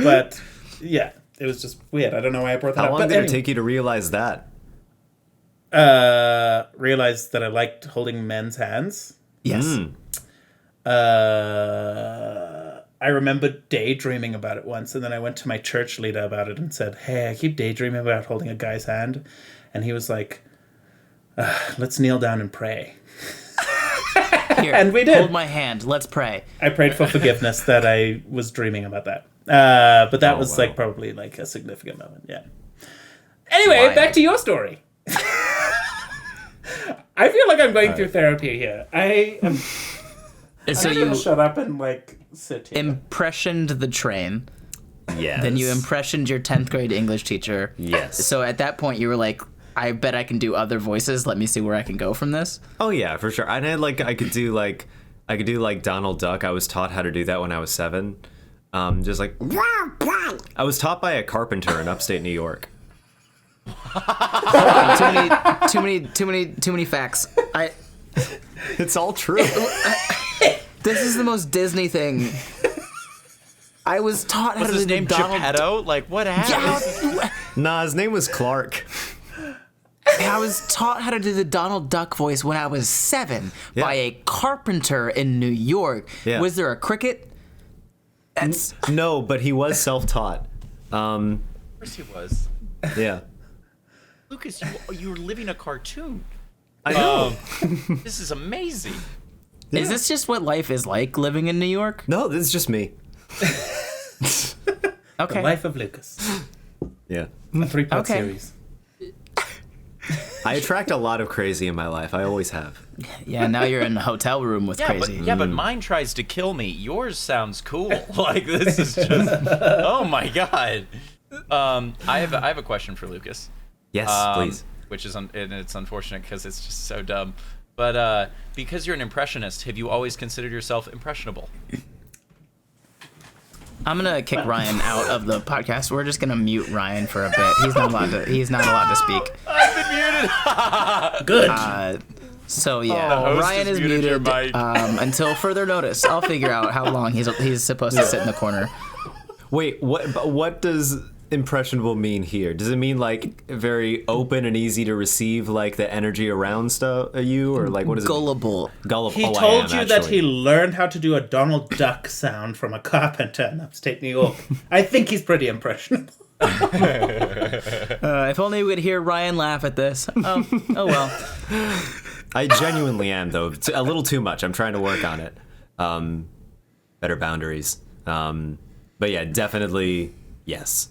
but yeah, it was just weird. I don't know why I brought that how up. long But did it anyway, take you to realize that? realized that I liked holding men's hands. Yes. I remember daydreaming about it once, and then I went to my church leader about it and said, "Hey, I keep daydreaming about holding a guy's hand," and he was like, "Let's kneel down and pray." Here, And we did. Hold my hand. Let's pray. I prayed for forgiveness that I was dreaming about that. But that was wow. like probably like a significant moment. Yeah. Anyway, Wild. back to your story. I feel like I'm going through therapy here. I am. So I'm gonna you shut up and like sit here. impressioned the train. Yes. Then you impressioned your 10th grade English teacher. Yes. So at that point, you were like, I bet I can do other voices. Let me see where I can go from this. Oh yeah, for sure. And I could do like Donald Duck. I was taught how to do that when I was 7. Just like I was taught by a carpenter in upstate New York. Too many facts. It's all true. This is the most Disney thing. I was taught how Was to his do name Donald. Geppetto? Like what happened? Yeah, Nah, his name was Clark. I was taught how to do the Donald Duck voice when I was 7 Yeah. by a carpenter in New York. Yeah. Was there a cricket? That's No, but he was self-taught. Of course he was. Yeah. Lucas, you were living a cartoon. I know. This is amazing. Is this just what life is like living in New York? No, this is just me. Okay. The Life of Lucas, Yeah. a 3-part Okay. series. I attract a lot of crazy in my life. I always have. Yeah, now you're in a hotel room with crazy. But mine tries to kill me. Yours sounds cool. Like this is just. Oh my god. I have a question for Lucas. Yes, please. Which is and it's unfortunate because it's just so dumb. But because you're an impressionist, have you always considered yourself impressionable? I'm gonna kick Ryan out of the podcast. We're just gonna mute Ryan for a bit. He's not allowed to speak. I've been muted. Good. So The yeah, host Ryan has is muted your muted mic. until further notice. I'll figure out how long he's supposed to sit in the corner. Wait, what? But what does impressionable mean here? Does it mean like very open and easy to receive like the energy around stuff you, or like what is Gullible. it? Gullible. He told you that he learned how to do a Donald Duck sound from a carpenter in upstate New York. I think he's pretty impressionable. If only we could hear Ryan laugh at this. Oh well. I genuinely am, though. It's a little too much. I'm trying to work on it. Better boundaries. But yeah, definitely yes.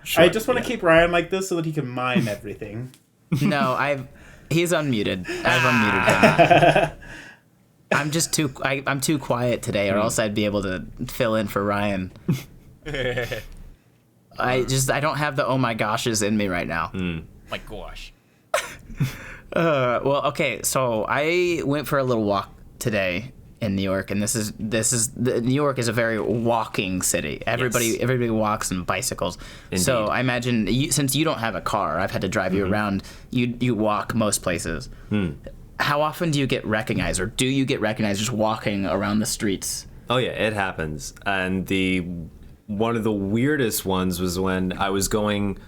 Sure, I just want to keep Ryan like this so that he can mime everything. No, he's unmuted. I've unmuted him. I'm too quiet today, or else I'd be able to fill in for Ryan. I don't have the oh my goshes in me right now. My gosh. Well, okay, so I went for a little walk today in New York, and New York is a very walking city. Everybody walks and bicycles. Indeed. So I imagine since you don't have a car, I've had to drive you around. You walk most places. How often do you get recognized, or do you get recognized just walking around the streets? Oh yeah, it happens. And one of the weirdest ones was when I was going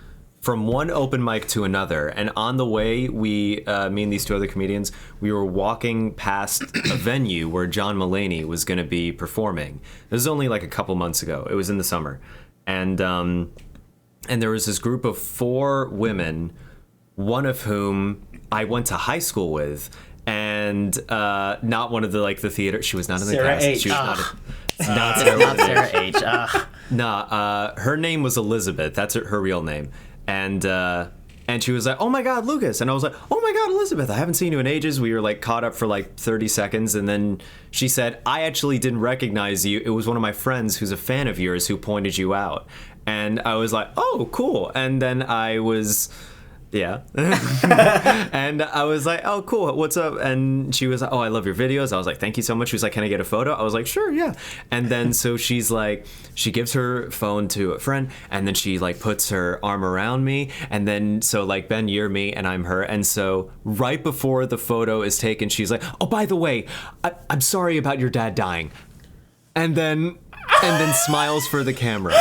from one open mic to another, and on the way, me and these two other comedians, we were walking past a venue where John Mulaney was going to be performing. This was only like a couple months ago. It was in the summer, and there was this group of 4 women, one of whom I went to high school with, and not one of the theater. She was not in the Sarah cast. H. She was not Sarah H. Nah, her name was Elizabeth. That's her real name. And she was like, oh my God, Lucas. And I was like, oh my God, Elizabeth, I haven't seen you in ages. We were like caught up for like 30 seconds. And then she said, I actually didn't recognize you. It was one of my friends who's a fan of yours who pointed you out. And I was like, oh, cool. And then I was... Yeah. And I was like, oh, cool. What's up? And she was like, oh, I love your videos. I was like, thank you so much. She was like, can I get a photo? I was like, sure, yeah. And then so she's like, she gives her phone to a friend, and then she like puts her arm around me. And then so like, Ben, you're me and I'm her. And so right before the photo is taken, she's like, oh, by the way, I'm sorry about your dad dying. And then smiles for the camera.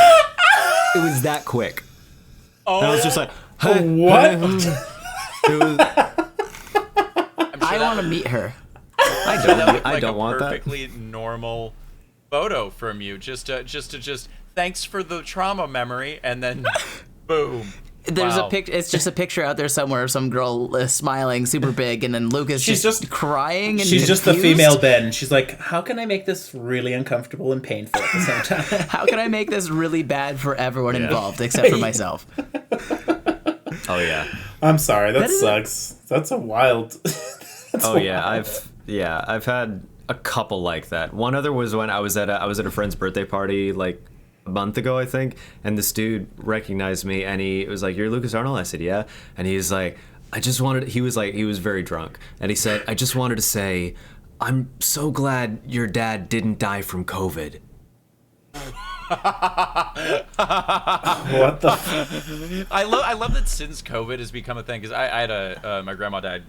It was that quick. Oh, and I was just like, what? I want to meet her. I don't want that. Perfectly normal photo from you. Just thanks for the trauma memory, and then boom. There's a picture. It's just a picture out there somewhere of some girl smiling super big, and then Lucas she's just crying. And she's confused. just the female Ben. She's like, how can I make this really uncomfortable and painful at the same time? How can I make this really bad for everyone involved except for myself? Oh yeah. I'm sorry. That sucks. That's a wild. I've had a couple like that. One other was when I was at a friend's birthday party like a month ago, I think, and this dude recognized me and he was like, "You're Lucas Arnold?" I said, "Yeah." And he's like, he was very drunk, and he said, "I just wanted to say, I'm so glad your dad didn't die from COVID." What the? I love that since COVID has become a thing, because I had my grandma died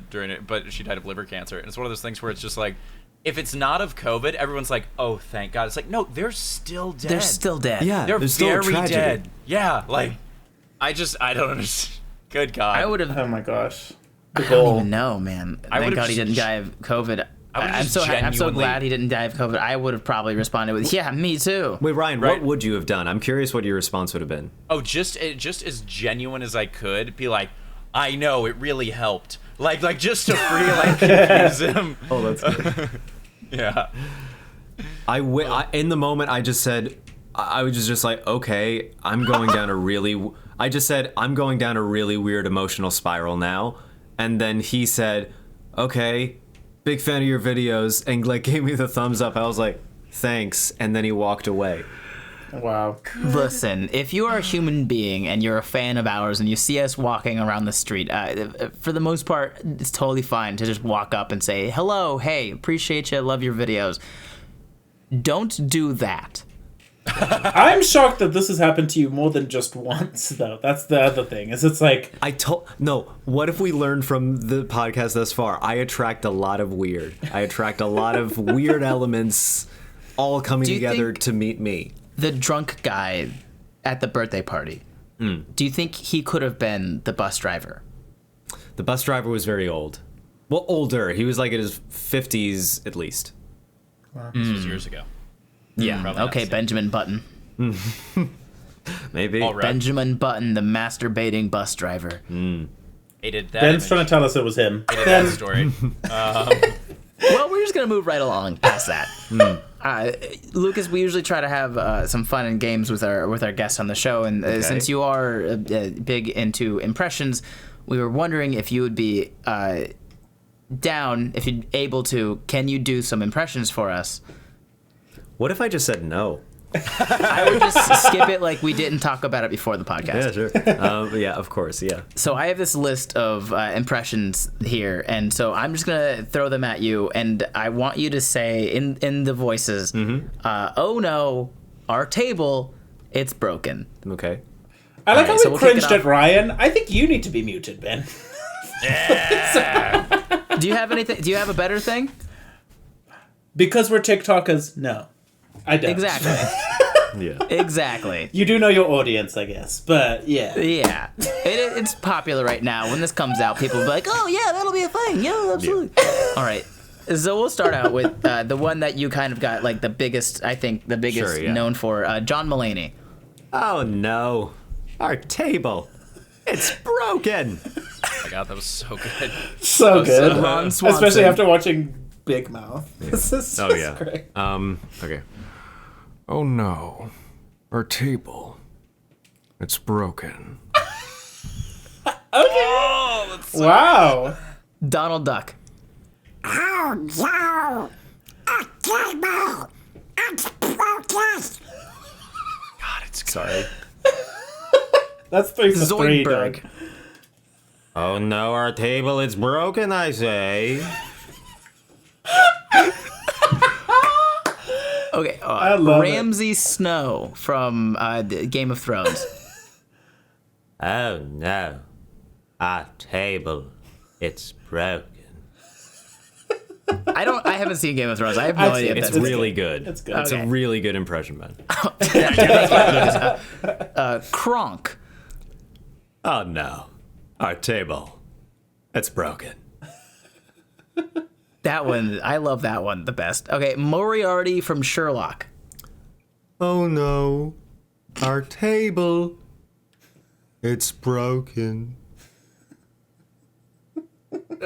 during it, but she died of liver cancer, and it's one of those things where it's just like, if it's not of COVID, everyone's like, oh, thank God. It's like, no, they're still dead. They're still dead. Yeah, They're still very dead. Yeah, like, I don't understand. Good God. I would have. Oh my gosh. I don't even know, man. Thank God he didn't die of COVID. I'm so genuinely... glad he didn't die of COVID. I would have probably responded with, "Yeah, me too." Wait, Ryan, what would you have done? I'm curious what your response would have been. Oh, just as genuine as I could. Be like, I know it really helped. Like just to confuse him. Oh, that's good. Yeah. In the moment, I just said, I was just like, okay, I'm going down a really. I just said, I'm going down a really weird emotional spiral now, and then he said, okay. Big fan of your videos, and like gave me the thumbs up. I was like, thanks, and then he walked away. Wow. Listen, if you are a human being and you're a fan of ours and you see us walking around the street, for the most part, it's totally fine to just walk up and say, hello, hey, appreciate you, love your videos. Don't do that. I'm shocked that this has happened to you more than just once, though. That's the other thing. It's like what if we learned from the podcast thus far? I attract a lot of weird. I attract a lot of weird elements all coming together to meet me. The drunk guy at the birthday party, do you think he could have been the bus driver? The bus driver was very old. Well, older. He was like in his 50s at least. Wow. This was years ago. Yeah. Probably Okay, not. Benjamin Button. Maybe. All right. Benjamin Button, the masturbating bus driver. Hated that. Ben's trying to tell us it was him. Hated that story. Well, we're just gonna move right along past that. Lucas, we usually try to have some fun and games with our guests on the show, and since you are big into impressions, we were wondering if you would be down, if you'd able to. Can you do some impressions for us? What if I just said no? I would just skip it like we didn't talk about it before the podcast. Yeah, sure. Yeah, of course, yeah. So I have this list of impressions here, and so I'm just gonna throw them at you, and I want you to say in the voices, "Oh no, our table, it's broken." Okay. I like how so we we'll kick it cringed off. at Ryan. I think you need to be muted, Ben. Do you have anything? Do you have a better thing? Because we're TikTokers, no. I don't. Exactly. Yeah. Exactly. You do know your audience, I guess. But, yeah. Yeah, it's popular right now. When this comes out, people will be like, "Oh yeah, that'll be a thing." Yeah, absolutely. All right. So we'll start out with the one that you kind of got like the biggest, I think, the biggest Sure, yeah. known for, John Mulaney. Oh no. Our table. It's broken. Oh my god, that was so good. So good. Ron Swanson. Especially after watching Big Mouth. This is Oh yeah. great. Okay. Oh no, our table. It's broken. Oh, that's so Wow. Donald Duck. Oh no! A table! It's broken! God, it's good. Sorry. That's 3 for 3, Zoidberg. Doug. Oh no, our table is broken, I say. Okay, I love it. Ramsay Snow from Game of Thrones. Oh no. Our table. It's broken. I haven't seen Game of Thrones. I have no I've idea. seen If it. It's that's really good. It's good. It's Okay. a really good impression, man. Kronk. Oh no. Our table. It's broken. That one, I love that one the best. Okay, Moriarty from Sherlock. Oh no. Our table. It's broken.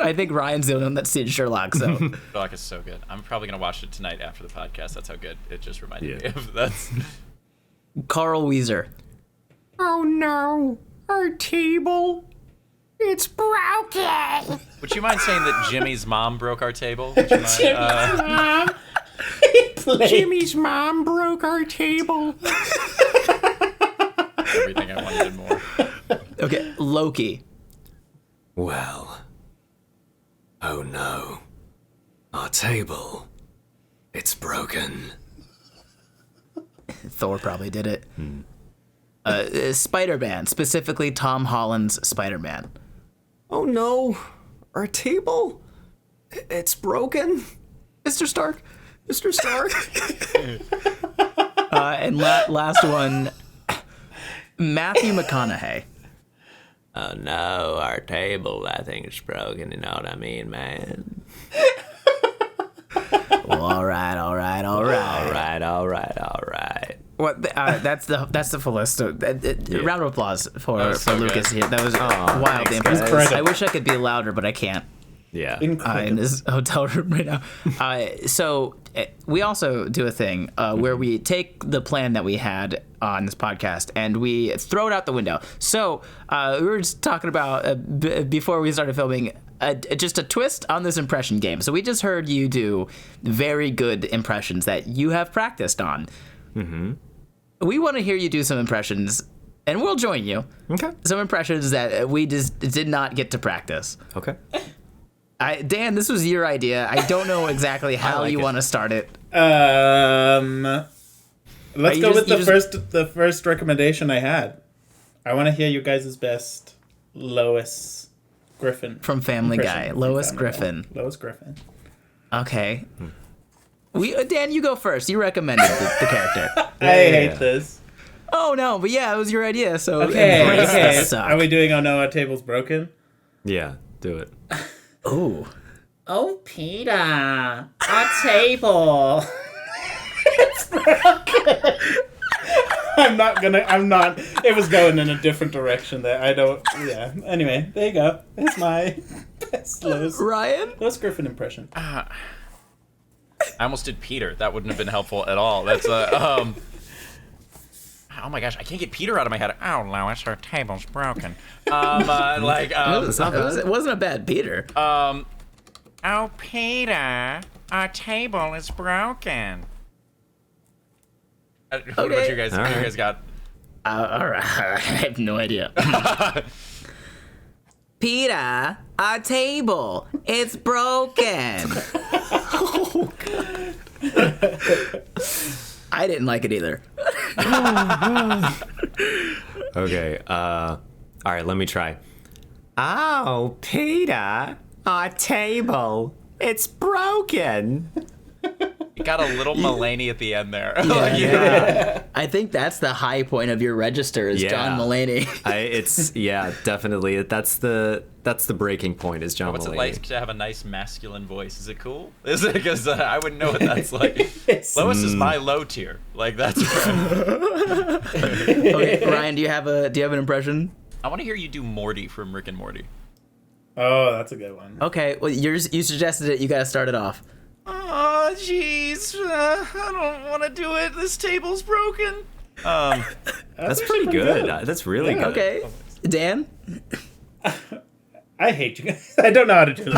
I think Ryan's the only one that's seen Sherlock, so. Sherlock is so good. I'm probably gonna watch it tonight after the podcast. That's how good it just reminded Yeah. me of. That's Carl Weezer. Oh no, our table. It's broken. Would you mind saying that Jimmy's mom broke our table? Would you mind? Jimmy's mom broke our table. Everything I wanted and more. Okay, Loki. Well. Oh no. Our table. It's broken. Thor probably did it. Spider-Man, specifically Tom Holland's Spider-Man. Oh no. Our table? It's broken? Mr. Stark. Mr. Stark? And last one, Matthew McConaughey. Oh no, our table, I think it's broken, you know what I mean, man? Well, all right. Alright. What? That's the full list. Round of applause for so Lucas good. here. That was thanks, wild. guys. I wish I could be louder, but I can't. Yeah. In this hotel room right now. So we also do a thing where we take the plan that we had on this podcast and we throw it out the window. So we were just talking about before we started filming just a twist on this impression game. So we just heard you do very good impressions that you have practiced on. Mm-hmm. We want to hear you do some impressions, and we'll join you. Okay. Some impressions that we just did not get to practice. Okay. Dan, this was your idea. I don't know exactly how like you it. want to start it. Let's you go just- with you the first recommendation I had. I want to hear you guys' best Lois Griffin From Family impression Guy. from Lois Family Griffin. Guy. Lois Griffin. Okay. Dan, you go first. You recommended the character. I hate this. Oh no, but yeah, it was your idea. So Okay. the suck. Are we doing Oh No, Our Table's Broken? Yeah, do it. Ooh. Oh, Peter, our table. I'm not. It was going in a different direction there. Yeah. Anyway, there you go. There's my best Lewis Griffin impression. I almost did Peter. That wouldn't have been helpful at all. That's oh my gosh, I can't get Peter out of my head. Oh, Lois, our table's broken. It wasn't a bad Peter. Oh, Peter, our table is broken. What about you guys? All What right. you guys got? All right. I have no idea. Peter, our table, it's broken. Oh, God. I didn't like it either. Okay. All right. Let me try. Oh, Peter, our table, it's broken. You got a little Mulaney at the end there. Yeah. I think that's the high point of your register is John Mulaney. Definitely. That's the breaking point is John What's Mulaney. it like to have a nice masculine voice? Is it cool? Is it? Because I wouldn't know what that's like. Lois is my low tier. Like that's. Okay, Ryan, do you have an impression? I want to hear you do Morty from Rick and Morty. Oh, that's a good one. Okay, well you suggested it. You got to start it off. Oh, jeez. I don't want to do it. This table's broken. That's pretty good. That's really good. Okay, Dan. I hate you guys. I don't know how to do this.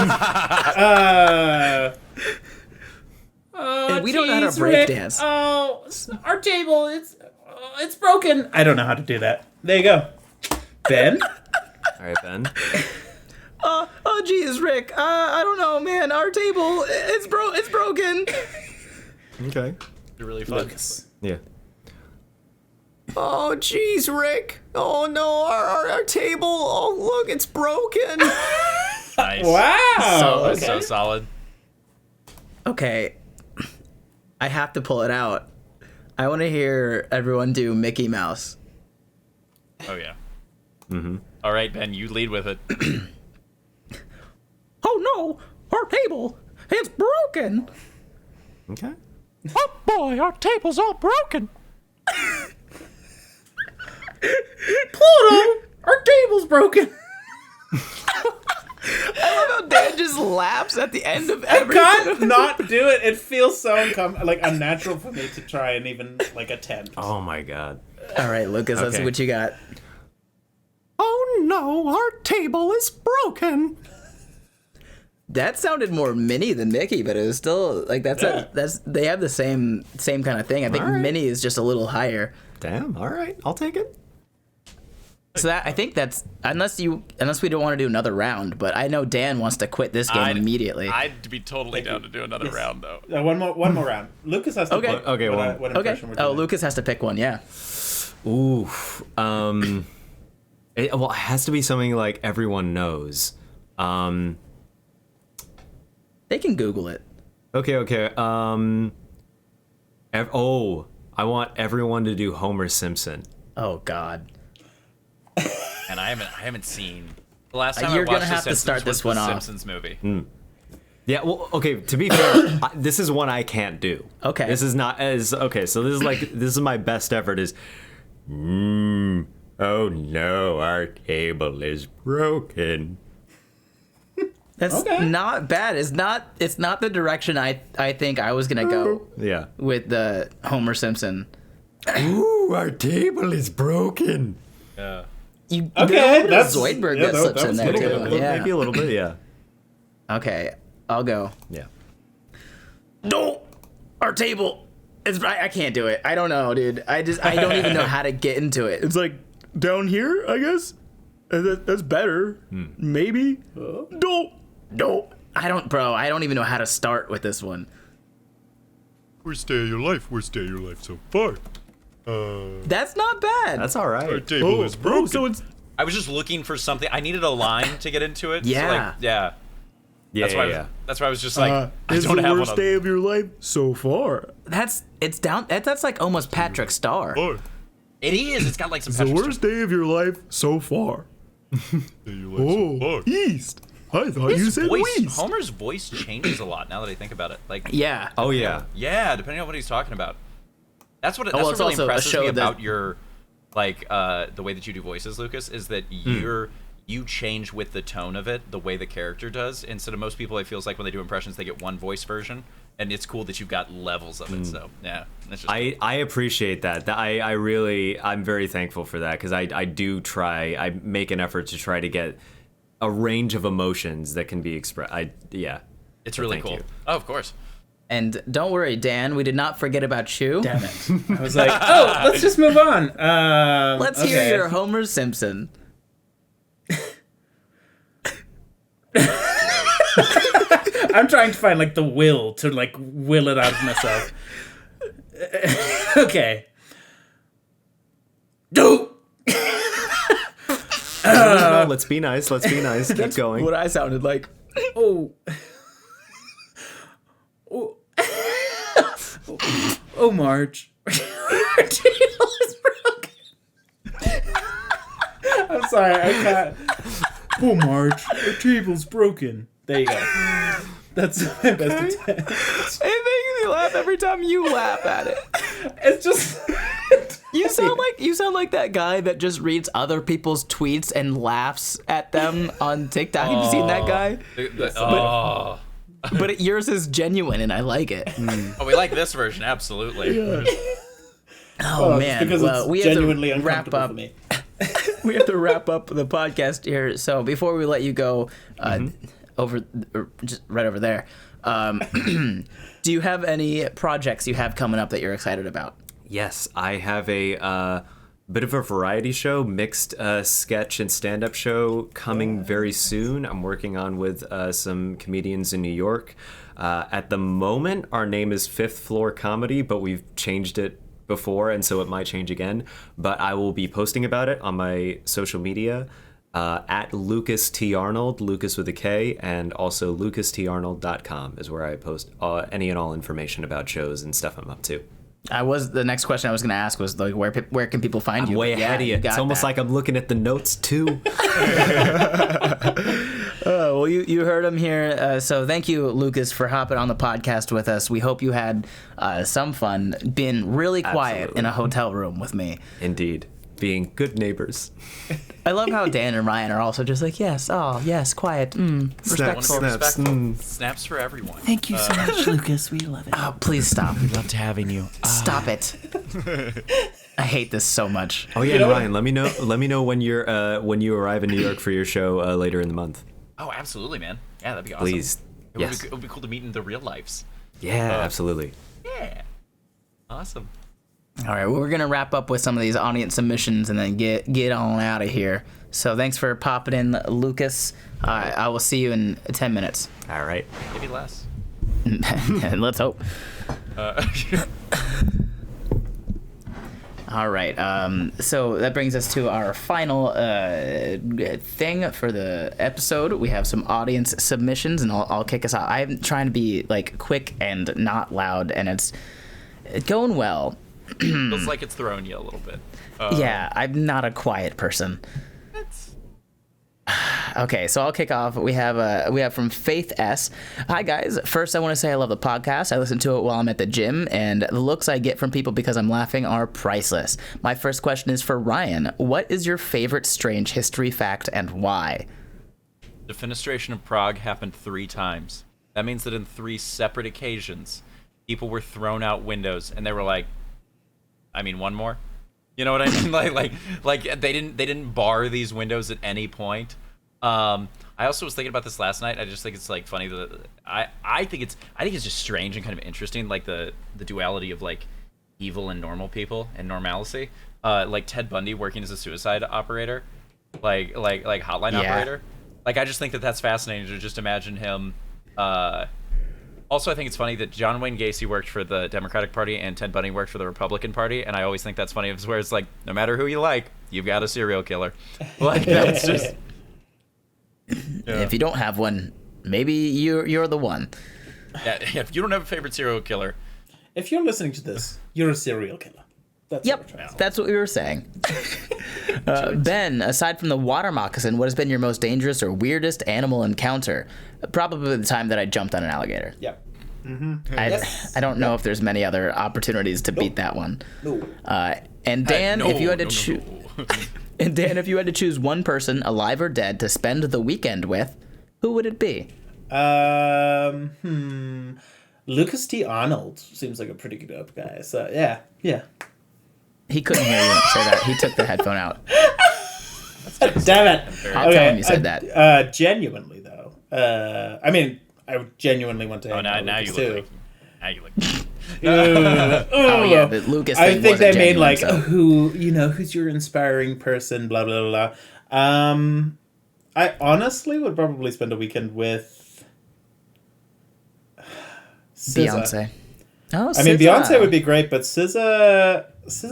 And we don't know how to break dance. Oh, our table, it's broken. I don't know how to do that. There you go. Ben? All right, Ben. Oh geez, Rick. I don't know, man. Our table, it's broken. Okay. You're really fun. Lucas. Yeah. Oh, jeez, Rick. Oh no, our table. Oh look, it's broken. Nice. Wow. That's so solid. Okay, I have to pull it out. I want to hear everyone do Mickey Mouse. Oh yeah. Mm-hmm. All right, Ben, you lead with it. Oh no, our table, it's broken. Okay. Oh boy, our table's all broken. Pluto, our table's broken. I love how Dan just laughs at the end of I every. can't not do it. It feels so unnatural for me to try and even attempt. Oh my God. All right, Lucas, let's see Okay. what you got. Oh no, our table is broken. That sounded more Minnie than Mickey, but it was still like that's they have the same kind of thing. I think All right. Minnie is just a little higher. Damn. All right, I'll take it. So I think that's unless we don't want to do another round, but I know Dan wants to quit this game immediately. I'd be totally down to do another round, though. One more round. Lucas has to Okay. pick Okay, what Okay. impression we're doing. Oh, Lucas has to pick one. Yeah. Ooh. It has to be something like everyone knows. They can Google it. Okay. I want everyone to do Homer Simpson. Oh God. And I haven't seen. The last time You're I watched gonna have The to Simpsons start was this the one off. Simpsons movie. Yeah, well, okay, to be fair, this is one I can't do. Okay. This is not as, okay, so this is my best effort is, oh no, our table is broken. That's not bad. It's not the direction I think I was gonna go Yeah. with the Homer Simpson. Ooh, our table is broken. Yeah. You Okay, the that's- Zoidberg yeah, that slips that in was there good. too. Yeah. Maybe a little bit, yeah. Okay, I'll go. Yeah. No, our table. I can't do it. I don't know, dude. I don't even know how to get into it. It's like down here, I guess. That's better. Maybe. No. I don't even know how to start with this one. Worst day of your life so far. That's not bad. That's all right. Our table is broken. So it's I was just looking for something. I needed a line to get into it. Yeah. So yeah. Yeah, That's why I was just like, I it's don't the have worst one. day of your life so far. That's like almost Patrick Star. Far. It is. It's got like some. It's the worst day of your life so far. East. I thought you said West. Homer's voice changes a lot now that I think about it. Like, Yeah. Oh yeah. yeah, depending on what he's talking about. That's what. well, That's it's what really also a impresses show me that- about your, like, the way that you do voices, Lucas, is that you change with the tone of it, the way the character does. Instead of most people, it feels like when they do impressions, they get one voice version, and it's cool that you've got levels of it. So yeah, that's just I appreciate that. I'm very thankful for that because I do try. I make an effort to try to get a range of emotions that can be expressed. it's really thank cool. you. Oh, of course. And don't worry, Dan, we did not forget about you. Damn it. I was like, oh, let's just move on. Let's hear your Homer Simpson. I'm trying to find like the will to like will it out of myself. Okay. Do. No, let's be nice. Let's be nice. Keep going. What I sounded like. Oh. Oh. Oh, Marge. Her table is broken. I'm sorry, I can't. Oh, Marge, her table's broken. There you go. That's my best attempt. It makes me laugh every time you laugh at it. It's just. You sound like that guy that just reads other people's tweets and laughs at them on TikTok. Have you seen that guy? Oh. But yours is genuine, and I like it. Oh, we like this version, absolutely. Oh man! Because well, it's we have genuinely to wrap uncomfortable up. for me. We have to wrap up the podcast here. So before we let you go, just right over there, do you have any projects you have coming up that you're excited about? Yes, I have a bit of a variety show, mixed sketch and stand-up show coming very soon. I'm working on with some comedians in New York. At the moment, our name is Fifth Floor Comedy, but we've changed it before, and so it might change again. But I will be posting about it on my social media at Lukas T. Arnold, Lucas with a K, and also lukastarnold.com is where I post any and all information about shows and stuff I'm up to. The next question I was going to ask was like, where can people find I'm you? way ahead of you. It's almost like I'm looking at the notes too. Well, you heard him here. So thank you, Lucas, for hopping on the podcast with us. We hope you had some fun being really quiet Absolutely. in a hotel room with me. Indeed. Being good neighbors. I love how Dan and Ryan are also just like, yes, quiet, respectful. Snaps. Snaps for everyone. Thank you so much, Lucas. We love it. Oh, please stop. We loved having you. Stop it. I hate this so much. Oh yeah, and Ryan, let me know when you arrive in New York for your show later in the month. Oh, absolutely, man. Yeah, that'd be awesome. Please. It would be cool to meet in the real lives. Yeah, absolutely. Yeah. Awesome. All right, well, we're going to wrap up with some of these audience submissions and then get on out of here. So thanks for popping in, Lucas. I will see you in 10 minutes. All right. Maybe less. Let's hope. All right, so that brings us to our final thing for the episode. We have some audience submissions, and I'll kick us out. I'm trying to be like quick and not loud, and it's going well. Feels like it's throwing you a little bit. Yeah, I'm not a quiet person. Okay, so I'll kick off. We have from Faith S. Hi guys. First, I want to say I love the podcast. I listen to it while I'm at the gym, and the looks I get from people because I'm laughing are priceless. My first question is for Ryan. What is your favorite strange history fact and why? The Defenestration of Prague happened 3 times. That means that in 3 separate occasions, people were thrown out windows, and they were like, I mean, one more. You know what I mean? like they didn't bar these windows at any point. I also was thinking about this last night. I just think it's like funny that I think it's just strange and kind of interesting, like the duality of like evil and normal people and normalcy. Like Ted Bundy working as a suicide operator, like hotline operator. Like I just think that that's fascinating to just imagine him. Also, I think it's funny that John Wayne Gacy worked for the Democratic Party and Ted Bundy worked for the Republican Party, and I always think that's funny. It's where it's like, no matter who you like, you've got a serial killer. Like that's just. Yeah. If you don't have one, maybe you're the one. Yeah, if you don't have a favorite serial killer, if you're listening to this, you're a serial killer. That's Yep, what we're trying to say. that's what we were saying. Ben, aside from the water moccasin, what has been your most dangerous or weirdest animal encounter? Probably the time that I jumped on an alligator. Yep. I don't know if there's many other opportunities to beat that one. No. And Dan, if you had to no. choose, and Dan, if you had to choose one person, alive or dead, to spend the weekend with, who would it be? Lucas T. Arnold seems like a pretty good up guy. So yeah. He couldn't hear you say that. He took the headphone out. Damn it. I'll tell him you said that. Genuinely though. I mean, I genuinely want to. Oh, hang out now with you Lucas, look. too. Now you look. Oh yeah, the Lucas thing I think they wasn't made genuine, like so. who's your inspiring person, blah blah blah. I honestly would probably spend a weekend with SZA. Beyonce. Oh, I mean, SZA. Beyonce would be great, but SZA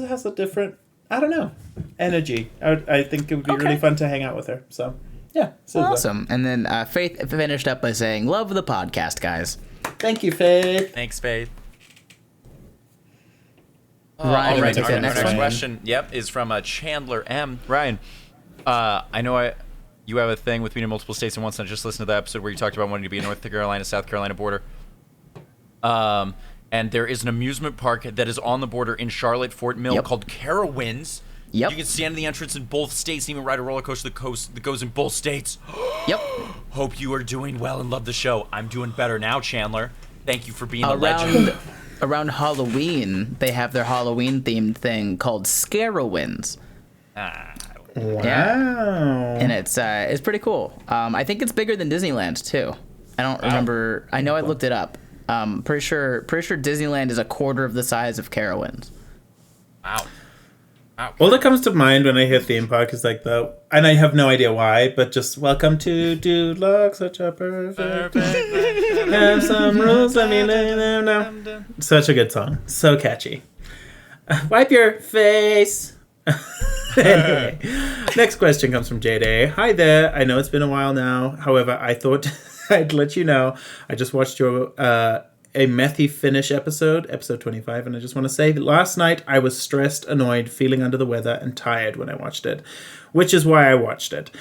has a different, I don't know, energy. I think it would be really fun to hang out with her. So yeah, SZA. Awesome. And then Faith finished up by saying, "Love the podcast, guys." Thank you, Faith. Thanks, Faith. Ryan, All you right, take our the next next one. question, is from Chandler M. Ryan, I know you have a thing with being in multiple states at once, and I just listened to the episode where you talked about wanting to be in North Carolina, South Carolina border. And there is an amusement park that is on the border in Charlotte, Fort Mill, called Carowinds. Yep. You can stand in the entrance in both states, and even ride a roller coaster that goes in both states. Yep. Hope you are doing well and love the show. I'm doing better now, Chandler. Thank you for being a legend. Around Halloween, they have their Halloween themed thing called Scarowinds. Wow. And it's pretty cool. I think it's bigger than Disneyland too. I don't remember. I know I looked it up. Pretty sure Disneyland is a quarter of the size of Carowinds. Wow. All that comes to mind when I hear theme park is like and I have no idea why, but just welcome to Dude Luck, such a perfect. Have some rules, let me know. Such a good song, so catchy. Wipe your face. Anyway, next question comes from JD. Hi there. I know it's been a while now. However, I thought I'd let you know. I just watched your a Methy Finish episode 25, and I just want to say that last night I was stressed, annoyed, feeling under the weather, and tired when I watched it, which is why I watched it.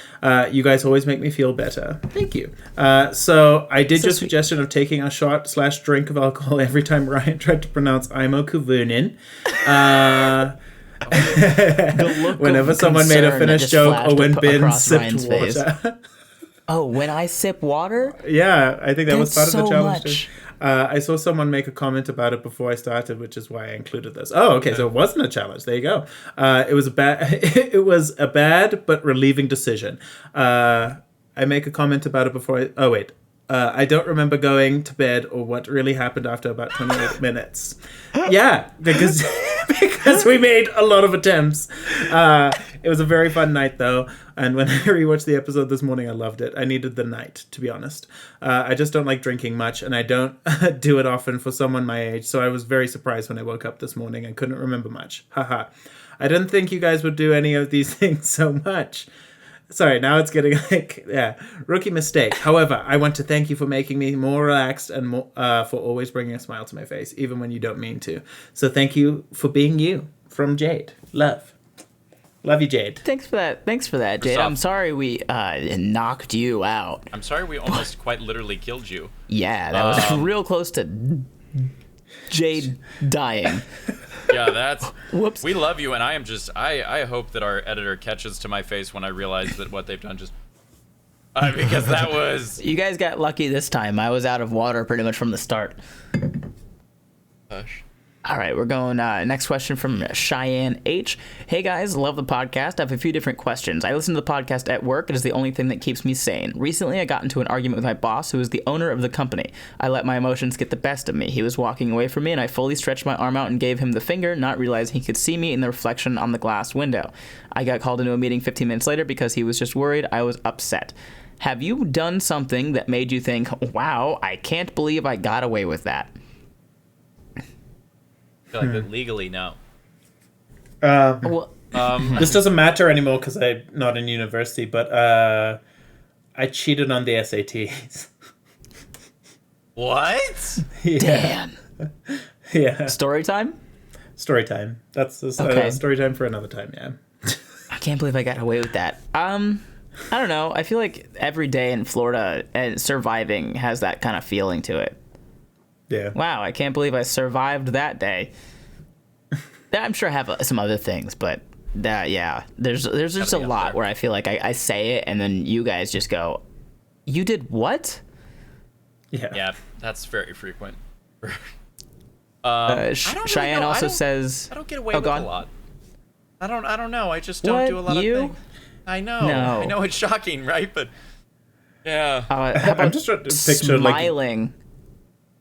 You guys always make me feel better. Thank you. So I did your suggestion of taking a shot/drink of alcohol every time Ryan tried to pronounce Imo Kuvunin. Whenever someone made a Finnish joke or when Ben sipped water. Oh, when I sip water? Yeah, I think that was part of the so challenge. much. I saw someone make a comment about it before I started, which is why I included this. Oh, okay, so it wasn't a challenge. There you go. It was a bad but relieving decision. I make a comment about it before I don't remember going to bed or what really happened after about 28 minutes. Yeah, because we made a lot of attempts. It was a very fun night, though. And when I rewatched the episode this morning, I loved it. I needed the night, to be honest. I just don't like drinking much, and I don't do it often for someone my age. So I was very surprised when I woke up this morning and couldn't remember much. Haha. I didn't think you guys would do any of these things so much. Sorry, now it's getting rookie mistake. However, I want to thank you for making me more relaxed and for always bringing a smile to my face, even when you don't mean to. So thank you for being you. From Jade. Love you, Jade. Thanks for that, Jade. I'm sorry we knocked you out. I'm sorry we almost quite literally killed you. Yeah, that was real close to Jade dying. Yeah, that's... Whoops. We love you, and I am just... I hope that our editor catches to my face when I realize that what they've done just... because that was... You guys got lucky this time. I was out of water pretty much from the start. Hush. All right, we're going next question from Cheyenne H. Hey guys, love the podcast. I have a few different questions. I listen to the podcast at work. It is the only thing that keeps me sane. Recently, I got into an argument with my boss, who is the owner of the company. I let my emotions get the best of me. He was walking away from me, and I fully stretched my arm out and gave him the finger, not realizing he could see me in the reflection on the glass window. I got called into a meeting 15 minutes later because he was just worried. I was upset. Have you done something that made you think, wow, I can't believe I got away with that? I feel like that legally, no. Well, This doesn't matter anymore because I'm not in university, but I cheated on the SATs. What? Yeah. Dan. Yeah. Story time? Story time. That's Okay. story time for another time. Yeah. I can't believe I got away with that. I don't know. I feel like every day in Florida and surviving has that kind of feeling to it. Yeah. Wow, I can't believe I survived that day. I'm sure I have some other things, but there's just a lot where I feel like I say it and then you guys just go, "You did what?" Yeah, that's very frequent. Cheyenne also says, I don't get away with go a on. lot. I don't know. I just don't What? do a lot You? of things. I know. No. I know it's shocking, right? But yeah. How about I'm just trying to picture smiling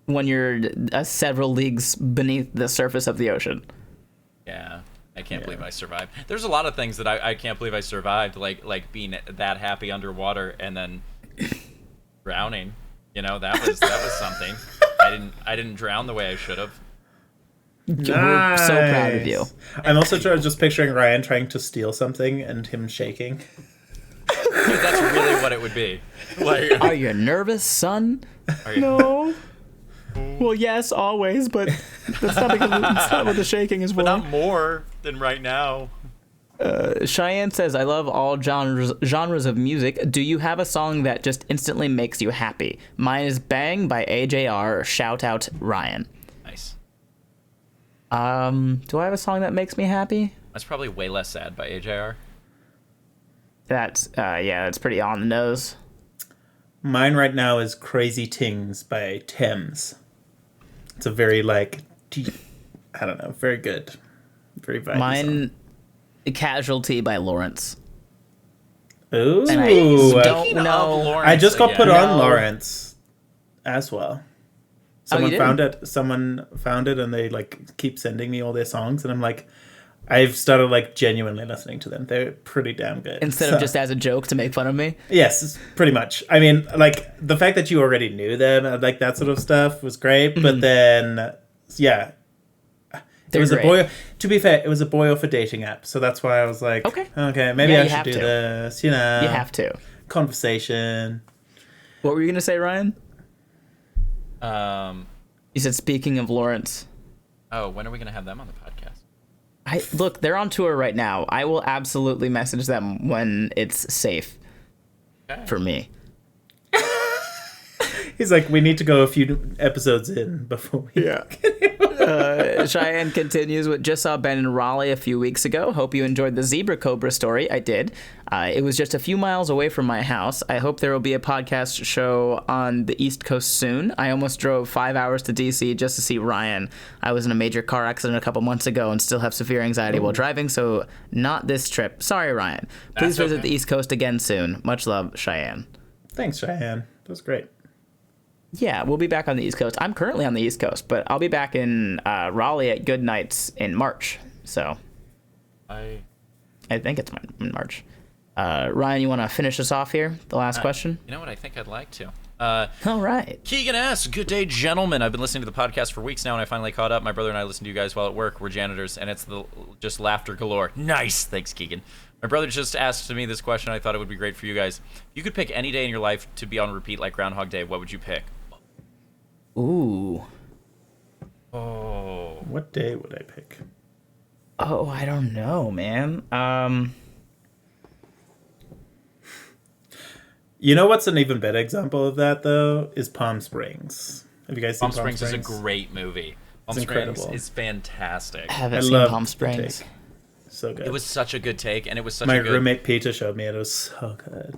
when you're several leagues beneath the surface of the ocean. Yeah. I can't believe I survived. There's a lot of things that I can't believe I survived, like being that happy underwater and then drowning. You know, that was something. I didn't drown the way I should have. We're so proud of you. I'm also just picturing Ryan trying to steal something and him shaking. Dude, that's really what it would be. Like, Are you nervous, son? are you- No. Well, yes, always, but that's not what the shaking is for. But not more than right now. Cheyenne says, "I love all genres of music. Do you have a song that just instantly makes you happy? Mine is Bang by AJR. Shout out Ryan." Nice. Do I have a song that makes me happy? That's probably way less sad by AJR. That's that's pretty on the nose. Mine right now is Crazy Tings by Thames. It's a very deep, I don't know, very good. Very vibey Mine, Casualty by Lawrence. song. Ooh. And I don't Speaking of know. Lawrence I just got again, put on No. Lawrence as well. Someone you found it. Someone found it, and they keep sending me all their songs, and I'm like, I've started genuinely listening to them. They're pretty damn good. Instead of just as a joke to make fun of me. Yes, pretty much. I mean, the fact that you already knew them, that sort of stuff was great. But then, yeah, They're it was great. a boy. To be fair, it was a boy off a dating app, so that's why I was like, Okay. maybe Yeah, I you should have do to. this. You have to. Conversation. What were you gonna say, Ryan? Um. You said speaking of Lawrence. Oh, when are we gonna have them on the podcast? Look, they're on tour right now. I will absolutely message them when it's safe Okay. for me. He's like, we need to go a few episodes in before we. Yeah. Cheyenne continues with, "Just saw Ben in Raleigh a few weeks ago. Hope you enjoyed the zebra cobra story." I did. It was just a few miles away from my house. I hope there will be a podcast show on the East Coast soon. I almost drove 5 hours to DC just to see Ryan. I was in a major car accident a couple months ago and still have severe anxiety while driving, so not this trip. Sorry, Ryan. Please That's visit okay. the East Coast again soon. Much love, Cheyenne. Thanks, Cheyenne. That was great. Yeah, we'll be back on the East Coast. I'm currently on the East Coast, but I'll be back in Raleigh at Good Nights in March. So I think it's in March. Ryan, you want to finish us off here? The last question? You know what? I think I'd like to. All right. Keegan S. Good day, gentlemen. I've been listening to the podcast for weeks now, and I finally caught up. My brother and I listen to you guys while at work. We're janitors, and it's just laughter galore. Nice. Thanks, Keegan. My brother just asked me this question. I thought it would be great for you guys. If you could pick any day in your life to be on repeat like Groundhog Day, what would you pick? Ooh. Oh. What day would I pick? Oh, I don't know, man. You know what's an even better example of that, though, is Palm Springs. Have you guys seen Palm Springs is a great movie. Palm It's Springs incredible. is fantastic. I haven't I seen love Palm the Springs. take. So good. It was such a good take, and it was such My a good... roommate Peter showed me it. It was so good.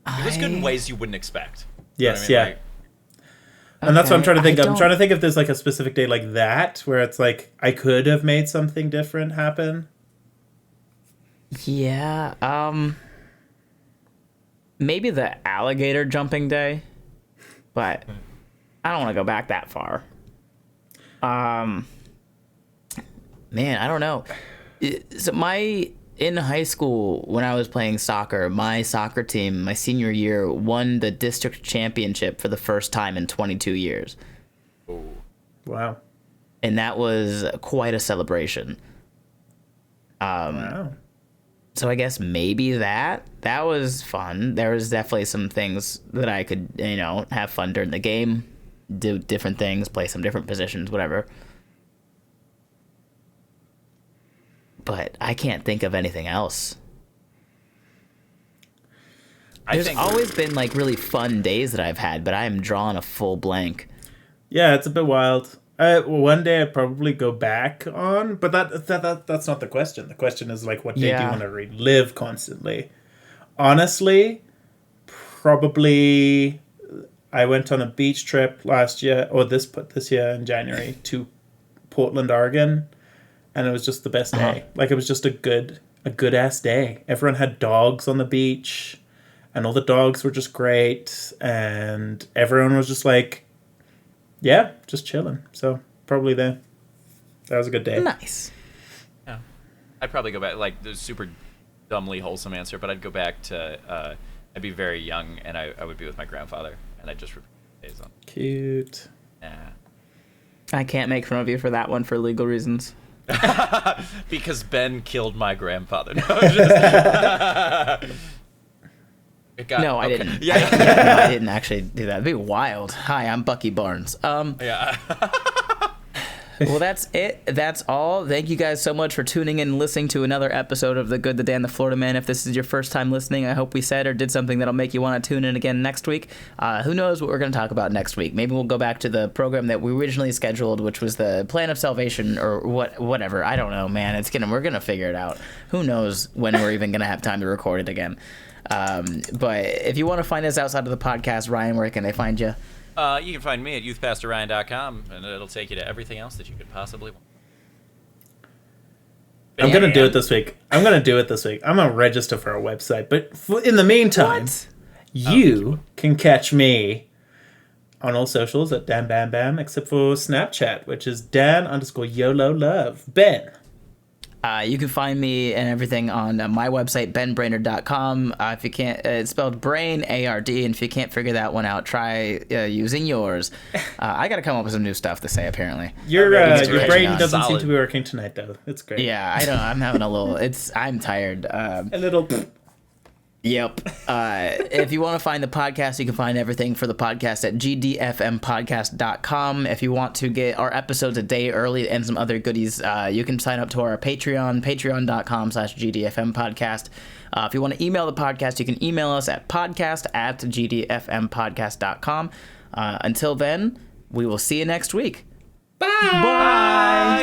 It was good in ways you wouldn't expect. Yes, You know what I yeah. mean? And that's what I'm Okay, trying to think I of. I'm don't- trying to think if there's a specific day like that where it's like I could have made something different happen. Yeah, maybe the alligator jumping day, but I don't want to go back that far. Man, I don't know. In high school, when I was playing soccer, my soccer team, my senior year, won the district championship for the first time in 22 years. Wow. And that was quite a celebration. Wow. So I guess maybe that was fun. There was definitely some things that I could, have fun during the game, do different things, play some different positions, whatever. but I can't think of anything else. There's think always been like really fun days that I've had, but I am drawing a full blank. Yeah, it's a bit wild. One day I'd probably go back on, but that's not the question. The question is like, what day do you want to relive constantly? Honestly, probably I went on a beach trip last year, or this year in January, to Portland, Oregon, and it was just the best day. Like, it was just a good ass day. Everyone had dogs on the beach, and all the dogs were just great, and everyone was just like, yeah, just chilling. So probably that was a good day. Nice. Yeah, I'd probably go back. Like, the super dumbly wholesome answer, but I'd go back to. I'd be very young, and I would be with my grandfather, and I'd just repeat days on. Cute. Yeah. I can't make fun of you for that one for legal reasons. Because Ben killed my grandfather. No, just... No, I didn't. Yeah. No, I didn't actually do that. It'd be wild. Hi, I'm Bucky Barnes. Yeah. Well, that's it. That's all. Thank you guys so much for tuning in and listening to another episode of The Good, the Dan, the Florida Man. If this is your first time listening, I hope we said or did something that'll make you want to tune in again next week. Who knows what we're going to talk about next week? Maybe we'll go back to the program that we originally scheduled, which was the Plan of Salvation or whatever. I don't know, man. We're going to figure it out. Who knows when we're even going to have time to record it again. But if you want to find us outside of the podcast, Ryan, where can they find you? You can find me at youthpastorryan.com, and it'll take you to everything else that you could possibly want. I'm going to do it this week. I'm going to register for our website. But in the meantime, you can catch me on all socials at Dan Bam Bam, except for Snapchat, which is Dan_YOLO_love. Ben. You can find me and everything on my website, benbrainard.com. If you can't, it's spelled Brain, A-R-D, and if you can't figure that one out, try using yours. I got to come up with some new stuff to say, apparently. Your brain doesn't seem to be working tonight, though. It's great. Yeah, I don't know. I'm having a little, I'm tired. A little... Yep. If you want to find the podcast, you can find everything for the podcast at gdfmpodcast.com. If you want to get our episodes a day early and some other goodies, you can sign up to our Patreon, patreon.com/gdfmpodcast. If you want to email the podcast, you can email us at podcast@gdfmpodcast.com. Until then, we will see you next week. Bye. Bye.